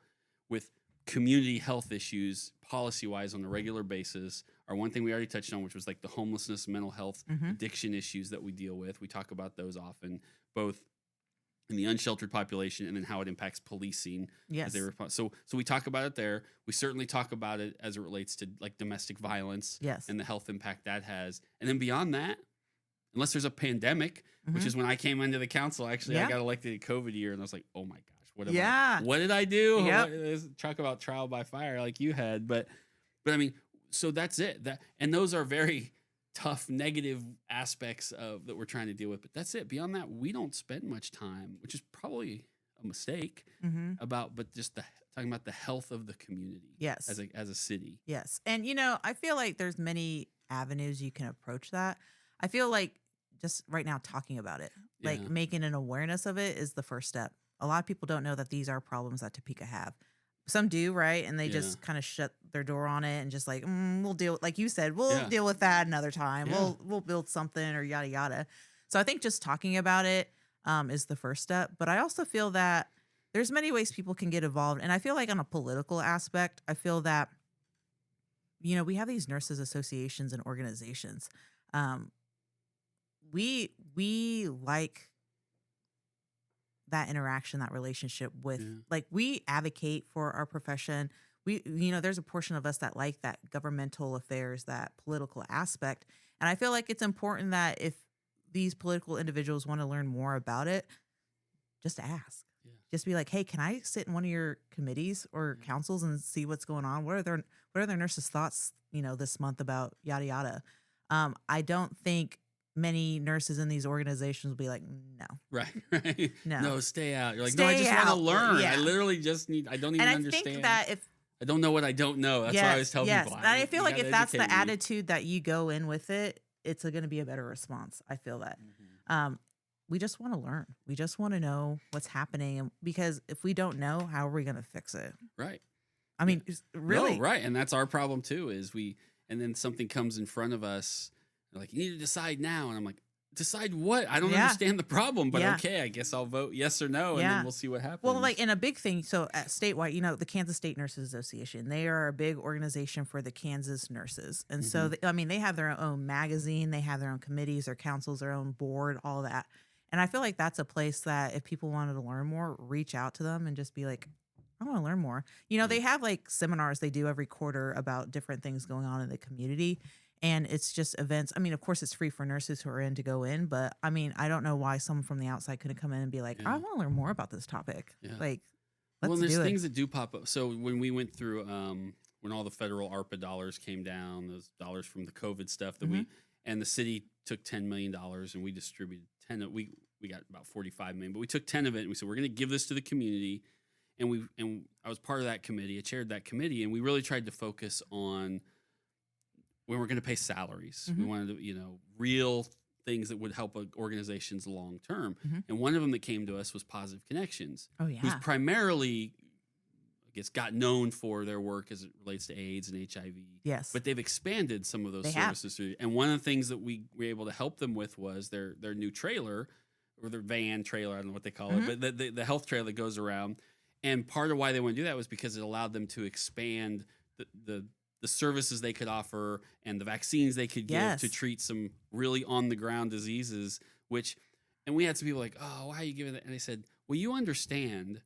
with community health issues policy-wise on a regular basis are one thing we already touched on, which was like the homelessness, mental health, addiction issues that we deal with. We talk about those often, both in the unsheltered population and then how it impacts policing Yes. as they respond. So we talk about it there. We certainly talk about it as it relates to like domestic violence Yes. and the health impact that has. And then beyond that, unless there's a pandemic, which is when I came into the council, actually, I got elected in COVID year, and I was like, oh my gosh, what did I do? Yep. Talk about trial by fire like you had. But I mean, so that's it. And those are very tough, negative aspects of that we're trying to deal with. But that's it. Beyond that, we don't spend much time, which is probably a mistake but just talking about the health of the community. Yes. As a city. Yes. And I feel like there's many avenues you can approach that. I feel like just right now talking about it, like making an awareness of it is the first step. A lot of people don't know that these are problems that Topeka have. Some do, right? And they just kind of shut their door on it and just like, we'll deal, like you said, we'll deal with that another time. Yeah. We'll build something or yada, yada. So I think just talking about it is the first step. But I also feel that there's many ways people can get involved. And I feel like on a political aspect, I feel that, we have these nurses associations and organizations. We like that interaction, that relationship with like we advocate for our profession. We, there's a portion of us that like that governmental affairs, that political aspect. And I feel like it's important that if these political individuals want to learn more about it, just ask. Yeah. Just be like, hey, can I sit in one of your committees or councils and see what's going on? What are their nurses' thoughts, this month about yada yada? I don't think many nurses in these organizations will be like, no. Right. No, stay out. You're like, Stay no, I just want to out. learn. Yeah. I literally just I don't even understand. And I think that if I don't know what I don't know. That's why I always tell people. And I feel like if that's the educate me. attitude that you go in with it, it's going to be a better response. I feel that. We just want to learn. We just want to know what's happening. And because if we don't know, how are we going to fix it? Right. I mean, really. No, right. And that's our problem too, and then something comes in front of us. They're like, you need to decide now. And I'm like, decide what? I don't understand the problem, but okay, I guess I'll vote yes or no, and then we'll see what happens. Well, like in a big thing, so at statewide, the Kansas State Nurses Association, they are a big organization for the Kansas nurses. And so, they have their own magazine, they have their own committees, their councils, their own board, all that. And I feel like that's a place that if people wanted to learn more, reach out to them and just be like, I want to learn more. They have like seminars they do every quarter about different things going on in the community. And it's just events. I mean, of course, it's free for nurses who are in to go in. But I mean, I don't know why someone from the outside couldn't come in and be like, I want to learn more about this topic. Yeah. Like, let's there's do things that do pop up. So when we went through, when all the federal ARPA dollars came down, those dollars from the COVID stuff that and the city took $10 million and we distributed 10. We got about $45 million, but we took 10 of it and we said, we're going to give this to the community. and I was part of that committee. I chaired that committee, and we really tried to focus on when we're going to pay salaries. We wanted to, real things that would help organizations long term. And one of them that came to us was Positive Connections, Oh yeah. who's primarily, I guess, got known for their work as it relates to AIDS and HIV. Yes. But they've expanded some of those They have. services. And one of the things that we were able to help them with was their new trailer, or their van trailer, I don't know what they call it, but the health trailer that goes around. And part of why they want to do that was because it allowed them to expand the services they could offer and the vaccines they could give to treat some really on the ground diseases, and we had some people like, oh, why are you giving that? And they said, well, you understand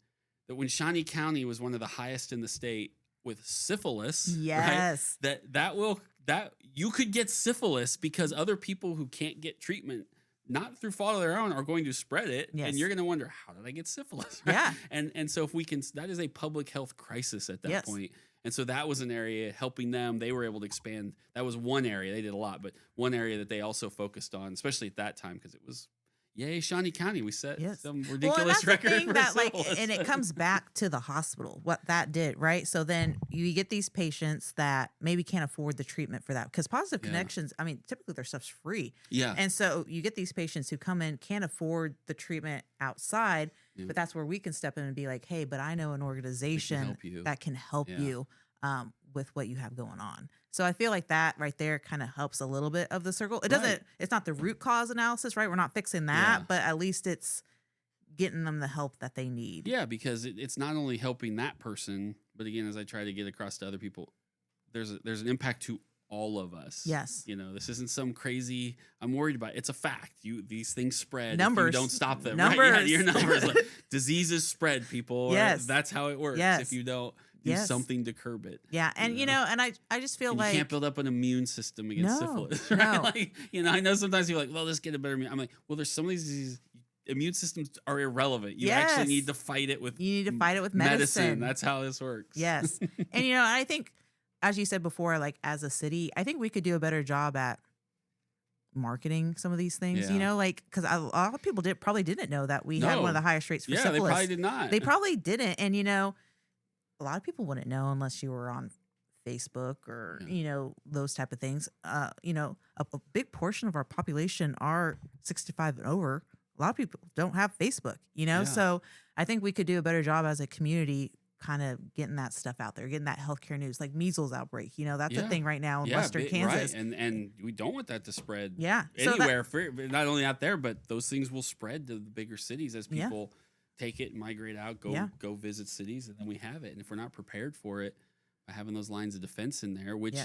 that when Shawnee County was one of the highest in the state with syphilis, Yes. right, that you could get syphilis because other people who can't get treatment, not through fault of their own, are going to spread it. Yes. And you're going to wonder, how did I get syphilis? Right? Yeah. And so if we can, that is a public health crisis at that Yes. point. And so that was an area helping them. They were able to expand. That was one area. They did a lot, but one area that they also focused on, especially at that time, because it was, yay, Shawnee County. We set some ridiculous record for syphilis. And it comes back to the hospital, what that did, right? So then you get these patients that maybe can't afford the treatment for that, because Positive Connections, I mean, typically their stuff's free. Yeah. And so you get these patients who come in, can't afford the treatment outside, but that's where we can step in and be like, hey, but I know an organization that can help you with what you have going on. So I feel like that right there kind of helps a little bit of the circle. It doesn't, it's not the root cause analysis, right? We're not fixing that, but at least it's getting them the help that they need. Yeah, because it's not only helping that person, but again, as I try to get across to other people, there's an impact to all of us. Yes. This isn't some crazy, I'm worried about. It's a fact. These things spread. Numbers. If you don't stop them. Numbers. Right? Yeah, your numbers. Like, diseases spread, people. Yes. Right? That's how it works. Yes. If you don't do something to curb it. Yeah. And, and I just feel like you can't build up an immune system against syphilis. Right? No. Like, I know sometimes you're like, well, let's get a better immune. I'm like, well, there's some of these diseases, immune systems are irrelevant. You actually need to fight it with medicine. That's how this works. Yes. And, I think, as you said before, like as a city, I think we could do a better job at marketing some of these things, because a lot of people probably didn't know that we had one of the highest rates for syphilis. They probably did not. They probably didn't. And, a lot of people wouldn't know unless you were on Facebook or, those type of things. A big portion of our population are 65 and over. A lot of people don't have Facebook, So I think we could do a better job as a community kind of getting that stuff out there, getting that healthcare news, like measles outbreak. That's a thing right now in Western Kansas. Right. And we don't want that to spread anywhere. Not only out there, but those things will spread to the bigger cities as people take it and migrate out, go visit cities, and then we have it. And if we're not prepared for it by having those lines of defense in there, which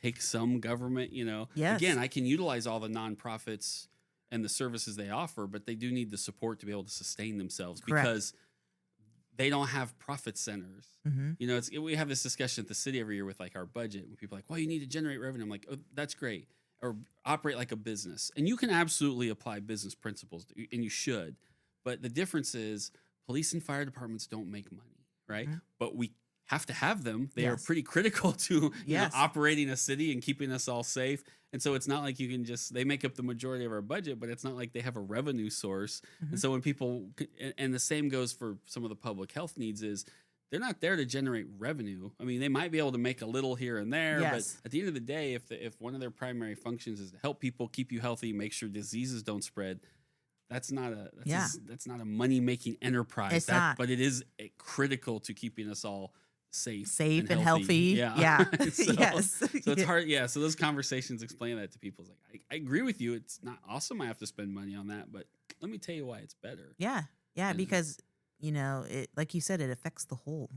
takes some government, again, I can utilize all the nonprofits and the services they offer, but they do need the support to be able to sustain themselves because they don't have profit centers. We have this discussion at the city every year with like our budget, when people are like, well, you need to generate revenue. I'm like, oh, that's great. Or operate like a business. And you can absolutely apply business principles, and you should. But the difference is police and fire departments don't make money, right? But we have to have them. They are pretty critical to operating a city and keeping us all safe. And so it's not like you can they make up the majority of our budget, but it's not like they have a revenue source. And so when people, and the same goes for some of the public health needs, is they're not there to generate revenue. I mean, they might be able to make a little here and there, but at the end of the day, if one of their primary functions is to help people, keep you healthy, make sure diseases don't spread, that's not a money-making enterprise. It's not. But it is critical to keeping us all safe and healthy. Yeah. So it's hard. Yeah. So those conversations explain that to people. It's like, I agree with you. It's not awesome. I have to spend money on that, but let me tell you why it's better. Yeah. Yeah. Because, it, like you said, it affects the whole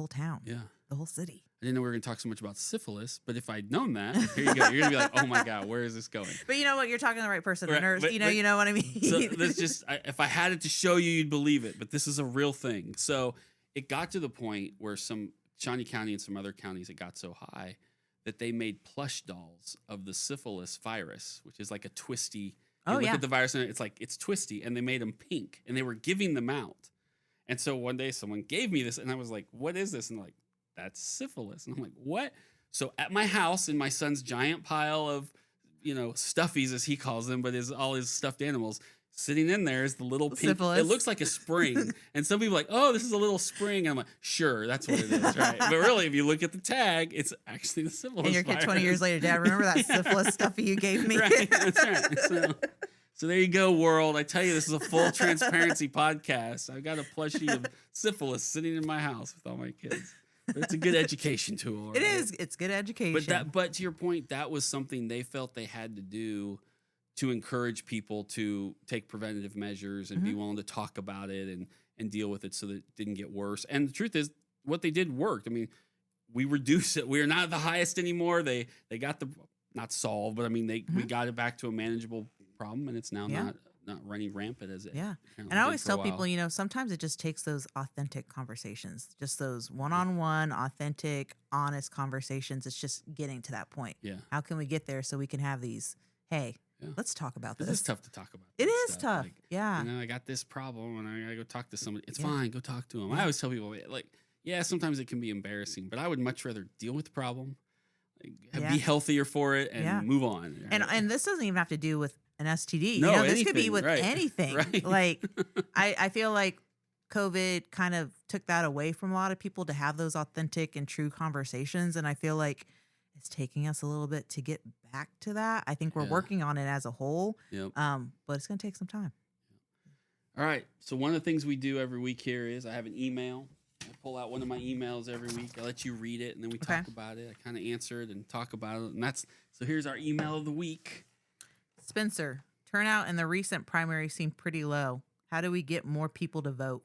town. Yeah. The whole city. I didn't know we were going to talk so much about syphilis, but if I'd known that, here you go. You're going to be like, oh my God, where is this going? But you know what? You're talking to the right person, right, nurse. You know what I mean? So that's if I had it to show you, you'd believe it, but this is a real thing. So it got to the point where some Shawnee County and some other counties, it got so high that they made plush dolls of the syphilis virus, which is like a twisty. Look at the virus and it's twisty, and they made them pink, and they were giving them out. And so one day someone gave me this, and I was like, what is this? And they're like, that's syphilis. And I'm like, what? So at my house, in my son's giant pile of, stuffies, as he calls them, but all his stuffed animals, sitting in there is the little pink. Syphilis. It looks like a spring, and some people are like, oh, this is a little spring. And I'm like, sure, that's what it is, right? But really, if you look at the tag, it's actually the syphilis. And your kid virus. 20 years later, Dad, remember that syphilis stuff you gave me? Right, that's right. So there you go, world. I tell you, this is a full transparency podcast. I've got a plushie of syphilis sitting in my house with all my kids. But it's a good education tool. It right? is. It's good education. But to your point, that was something they felt they had to do to encourage people to take preventative measures and be willing to talk about it and deal with it so that it didn't get worse. And the truth is, what they did worked. I mean, we reduced it. We're not the highest anymore. They got the not solved, but I mean we got it back to a manageable problem, and it's now not running rampant as it. Yeah. And I always tell people, sometimes it just takes those authentic conversations, just those one-on-one, authentic, honest conversations. It's just getting to that point. Yeah. How can we get there so we can have these, hey, let's talk about this. This is tough to talk about. It is stuff. tough. Like, yeah. I got this problem and I got to go talk to somebody. It's fine. Go talk to them. I always tell people, like, yeah, sometimes it can be embarrassing, but I would much rather deal with the problem, be healthier for it, and move on. Right? And this doesn't even have to do with an STD. No, this could be with anything. Right. Like, I feel like COVID kind of took that away from a lot of people to have those authentic and true conversations. And I feel like it's taking us a little bit to get back to that. I think we're working on it as a whole. Yep. But it's going to take some time. All right. So one of the things we do every week here is I have an email. I pull out one of my emails every week. I let you read it, and then we talk about it. I kind of answer it and talk about it. And so here's our email of the week. Spencer, turnout in the recent primary seemed pretty low. How do we get more people to vote?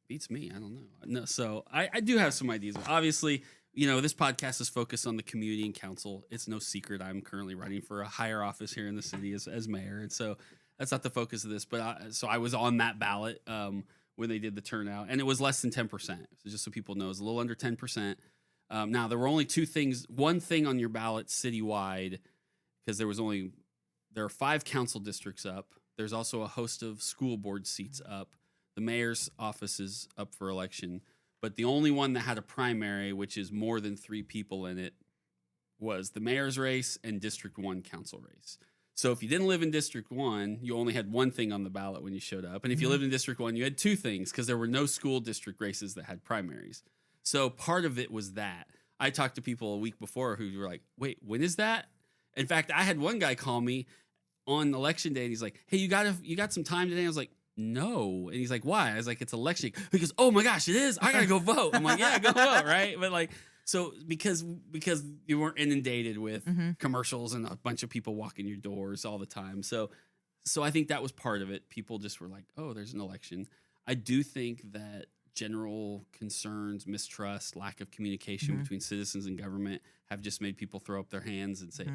Beats me. I don't know. No, so I do have some ideas. Obviously, this podcast is focused on the community and council. It's no secret I'm currently running for a higher office here in the city as mayor. And so that's not the focus of this. But so I was on that ballot when they did the turnout, and it was less than 10%. So just so people know, it's a little under 10%. Now, there were only one thing on your ballot citywide, because there are 5 council districts up. There's also a host of school board seats up. The mayor's office is up for election. But the only one that had a primary, which is more than 3 people in it, was the mayor's race and District 1 council race. So if you didn't live in District 1, you only had one thing on the ballot when you showed up. And if you lived in District 1, you had 2 things, because there were no school district races that had primaries. So part of it was that. I talked to people a week before who were like, wait, when is that? In fact, I had one guy call me on election day, and he's like, hey, you got some time today? I was like, no. And he's like, why? I was like, it's election. He goes, oh my gosh, it is? I gotta go vote. I'm like, yeah, go vote, right? But like, so because you weren't inundated with commercials and a bunch of people walking your doors all the time. So I think that was part of it. People just were like, oh, there's an election. I do think that general concerns, mistrust, lack of communication between citizens and government have just made people throw up their hands and say,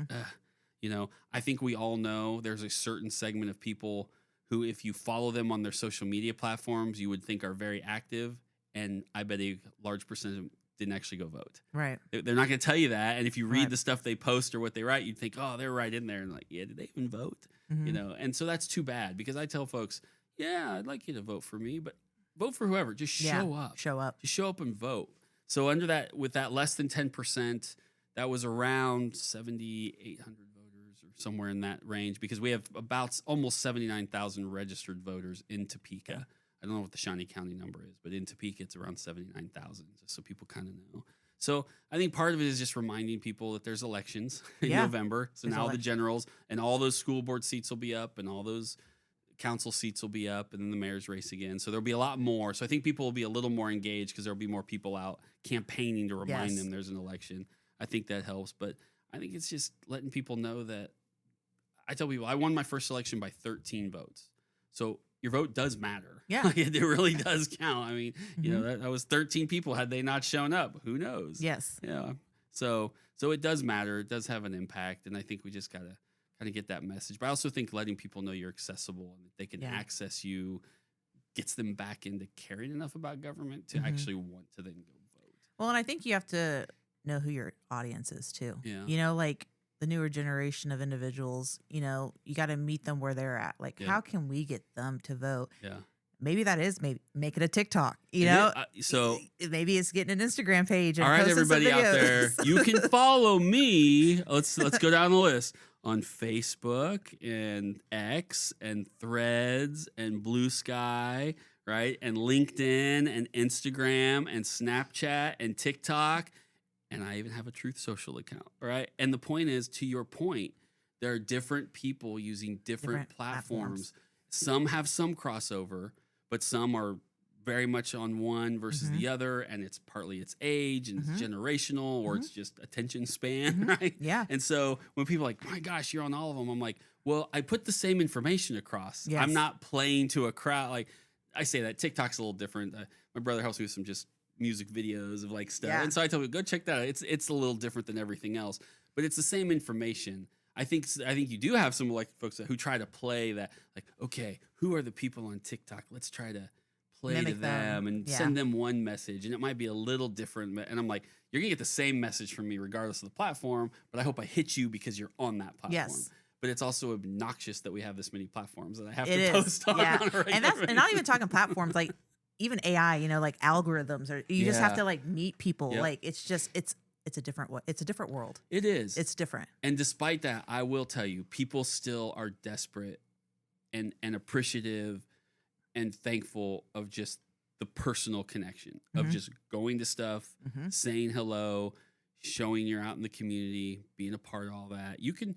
I think we all know there's a certain segment of people who, if you follow them on their social media platforms, you would think are very active. And I bet a large percentage of them didn't actually go vote. Right. They're not going to tell you that. And if you read the stuff they post or what they write, you'd think, oh, they're right in there. And like, yeah, did they even vote? And so that's too bad, because I tell folks, yeah, I'd like you to vote for me, but vote for whoever. Just show up. Just show up and vote. So under that, with that less than 10%, that was around 7,800 voters or somewhere in that range, because we have about almost 79,000 registered voters in Topeka. I don't know what the Shawnee County number is, but in Topeka, it's around 79,000, just so people kind of know. So I think part of it is just reminding people that there's elections in November. So now the generals and all those school board seats will be up, and all those council seats will be up, and then the mayor's race again. So there'll be a lot more. So I think people will be a little more engaged, because there'll be more people out campaigning to remind them there's an election. I think that helps. But I think it's just letting people know that I tell people I won my first election by 13 votes. So your vote does matter. Yeah. Like, it really does count. I mean, that was 13 people. Had they not shown up, who knows? Yes. Yeah. So it does matter. It does have an impact. And I think we just got to kind of get that message. But I also think letting people know you're accessible and that they can access you gets them back into caring enough about government to actually want to then go vote. Well, and I think you have to know who your audience is too. Yeah. Like the newer generation of individuals, you got to meet them where they're at. Like, how can we get them to vote? Yeah. Maybe that is make it a TikTok, so maybe it's getting an Instagram page. And all right, everybody out there, you can follow me. Let's go down the list on Facebook and X and Threads and Blue Sky, right? And LinkedIn and Instagram and Snapchat and TikTok. And I even have a Truth Social account, right? And the point is, to your point, there are different people using different platforms. Some have some crossover, but some are very much on one versus the other, and it's partly its age and it's generational, or it's just attention span, right? Yeah. And so when people are like, my gosh, you're on all of them, I'm like, well, I put the same information across. Yes. I'm not playing to a crowd. Like I say that TikTok's a little different. My brother helps me with some just music videos of like stuff. Yeah. And so I told him, go check that out. It's a little different than everything else, but it's the same information. I think you do have some like folks who try to play that, like, okay, who are the people on TikTok? Let's try to play Mimic to them and send them one message, and it might be a little different. And I'm like, you're gonna get the same message from me regardless of the platform, but I hope I hit you because you're on that platform. Yes. But it's also obnoxious that we have this many platforms that I have It to is. post on. Yeah. On a regular And that's basis. not even talking platforms, like even AI, like algorithms, or you just have Yeah. to like meet people. Yep. Like it's a different world. It is. It's different. And despite that, I will tell you, people still are desperate and appreciative and thankful of just the personal connection of just going to stuff, saying hello, showing you're out in the community, being a part of all that. You can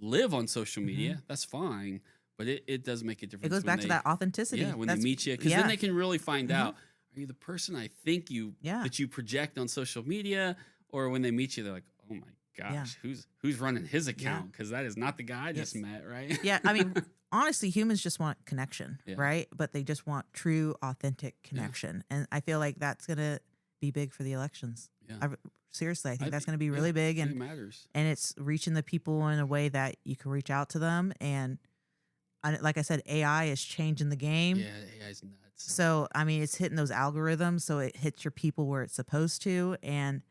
live on social media. That's fine. But it does make a difference. It goes back to that authenticity. Yeah, when they meet you. Because then they can really find out, are you the person I think that you project on social media? Or when they meet you, they're like, oh my gosh, who's running his account? Because that is not the guy I just met, right? Yeah, I mean, honestly, humans just want connection, right? But they just want true, authentic connection. And I feel like that's going to be big for the elections. Yeah. Seriously, I think that's going to be really big. And it matters. And it's reaching the people in a way that you can reach out to them. And like I said, AI is changing the game. Yeah, AI's nuts. So, I mean, it's hitting those algorithms, so it hits your people where it's supposed to. And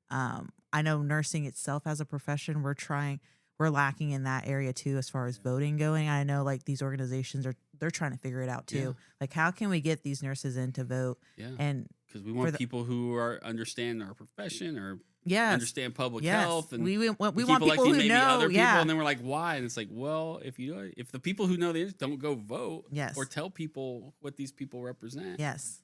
I know nursing itself as a profession, we're lacking in that area too, as far as voting going. I know like these organizations they're trying to figure it out too. Yeah. Like, how can we get these nurses in to vote? Yeah. And because we want people who understand our profession or understand public yes. health, and we want like people who maybe know. Other people, and then we're like, why? And it's like, well, if the people who know the don't go vote, or tell people what these people represent. Yes,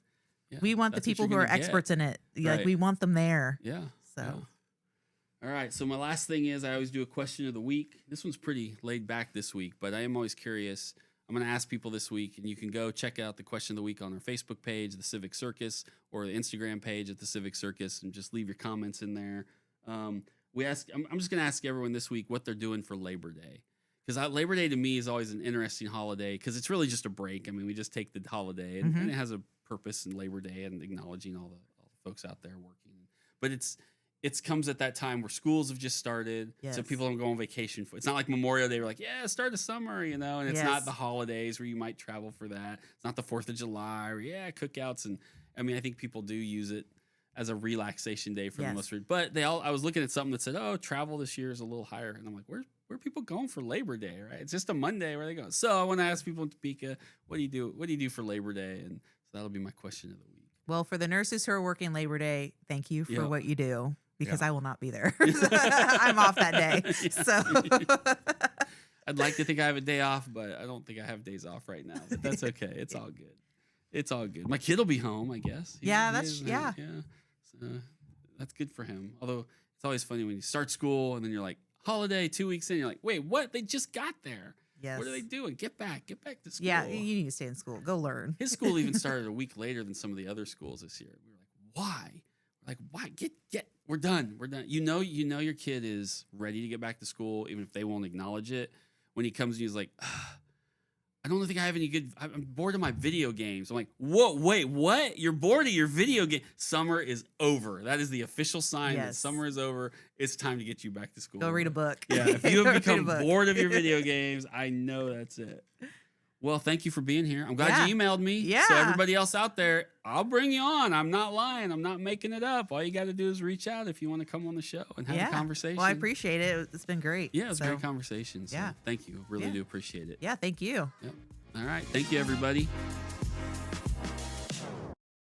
yeah, we want the people who are experts in it. Like we want them there. Yeah. So. Yeah. All right. So my last thing is I always do a question of the week. This one's pretty laid back this week, but I am always curious. I'm going to ask people this week, and you can go check out the question of the week on our Facebook page, the Civic Circus, or the Instagram page at the Civic Circus, and just leave your comments in there. I'm just going to ask everyone this week what they're doing for Labor Day, because Labor Day to me is always an interesting holiday because it's really just a break. I mean, we just take the holiday, and it has a purpose in Labor Day and acknowledging all the folks out there working. But it comes at that time where schools have just started, so people don't go on vacation. It's not like Memorial Day. We're like, start of summer, and it's not the holidays where you might travel for that. It's not the 4th of July or cookouts. And I mean, I think people do use it as a relaxation day for the most part. But I was looking at something that said, travel this year is a little higher, and I'm like, where are people going for Labor Day? Right? It's just a Monday where they go. So I want to ask people in Topeka, what do you do? What do you do for Labor Day? And so that'll be my question of the week. Well, for the nurses who are working Labor Day, thank you for what you do. Because I will not be there. I'm off that day. So I'd like to think I have a day off, but I don't think I have days off right now. But that's okay. It's all good. It's all good. My kid will be home, I guess. So that's good for him. Although it's always funny when you start school and then you're like, holiday 2 weeks in, you're like, wait, what? They just got there. Yes. What are they doing? Get back to school. Yeah, you need to stay in school. Go learn. His school even started a week later than some of the other schools this year. We were like, why? Like, why? Get. We're done. You know your kid is ready to get back to school, even if they won't acknowledge it. When he comes and he's like, I don't think I have any good. I'm bored of my video games. I'm like, whoa, wait, what? You're bored of your video game? Summer is over. That is the official sign that summer is over. It's time to get you back to school. Go read a book. Yeah, if you have become bored of your video games, I know that's it. Well, thank you for being here. I'm glad you emailed me. Yeah. So everybody else out there, I'll bring you on. I'm not lying. I'm not making it up. All you got to do is reach out if you want to come on the show and have a conversation. Well, I appreciate it. It's been great. Yeah, it's a great conversation. So thank you. Really do appreciate it. Yeah, thank you. Yep. All right. Thank you, everybody.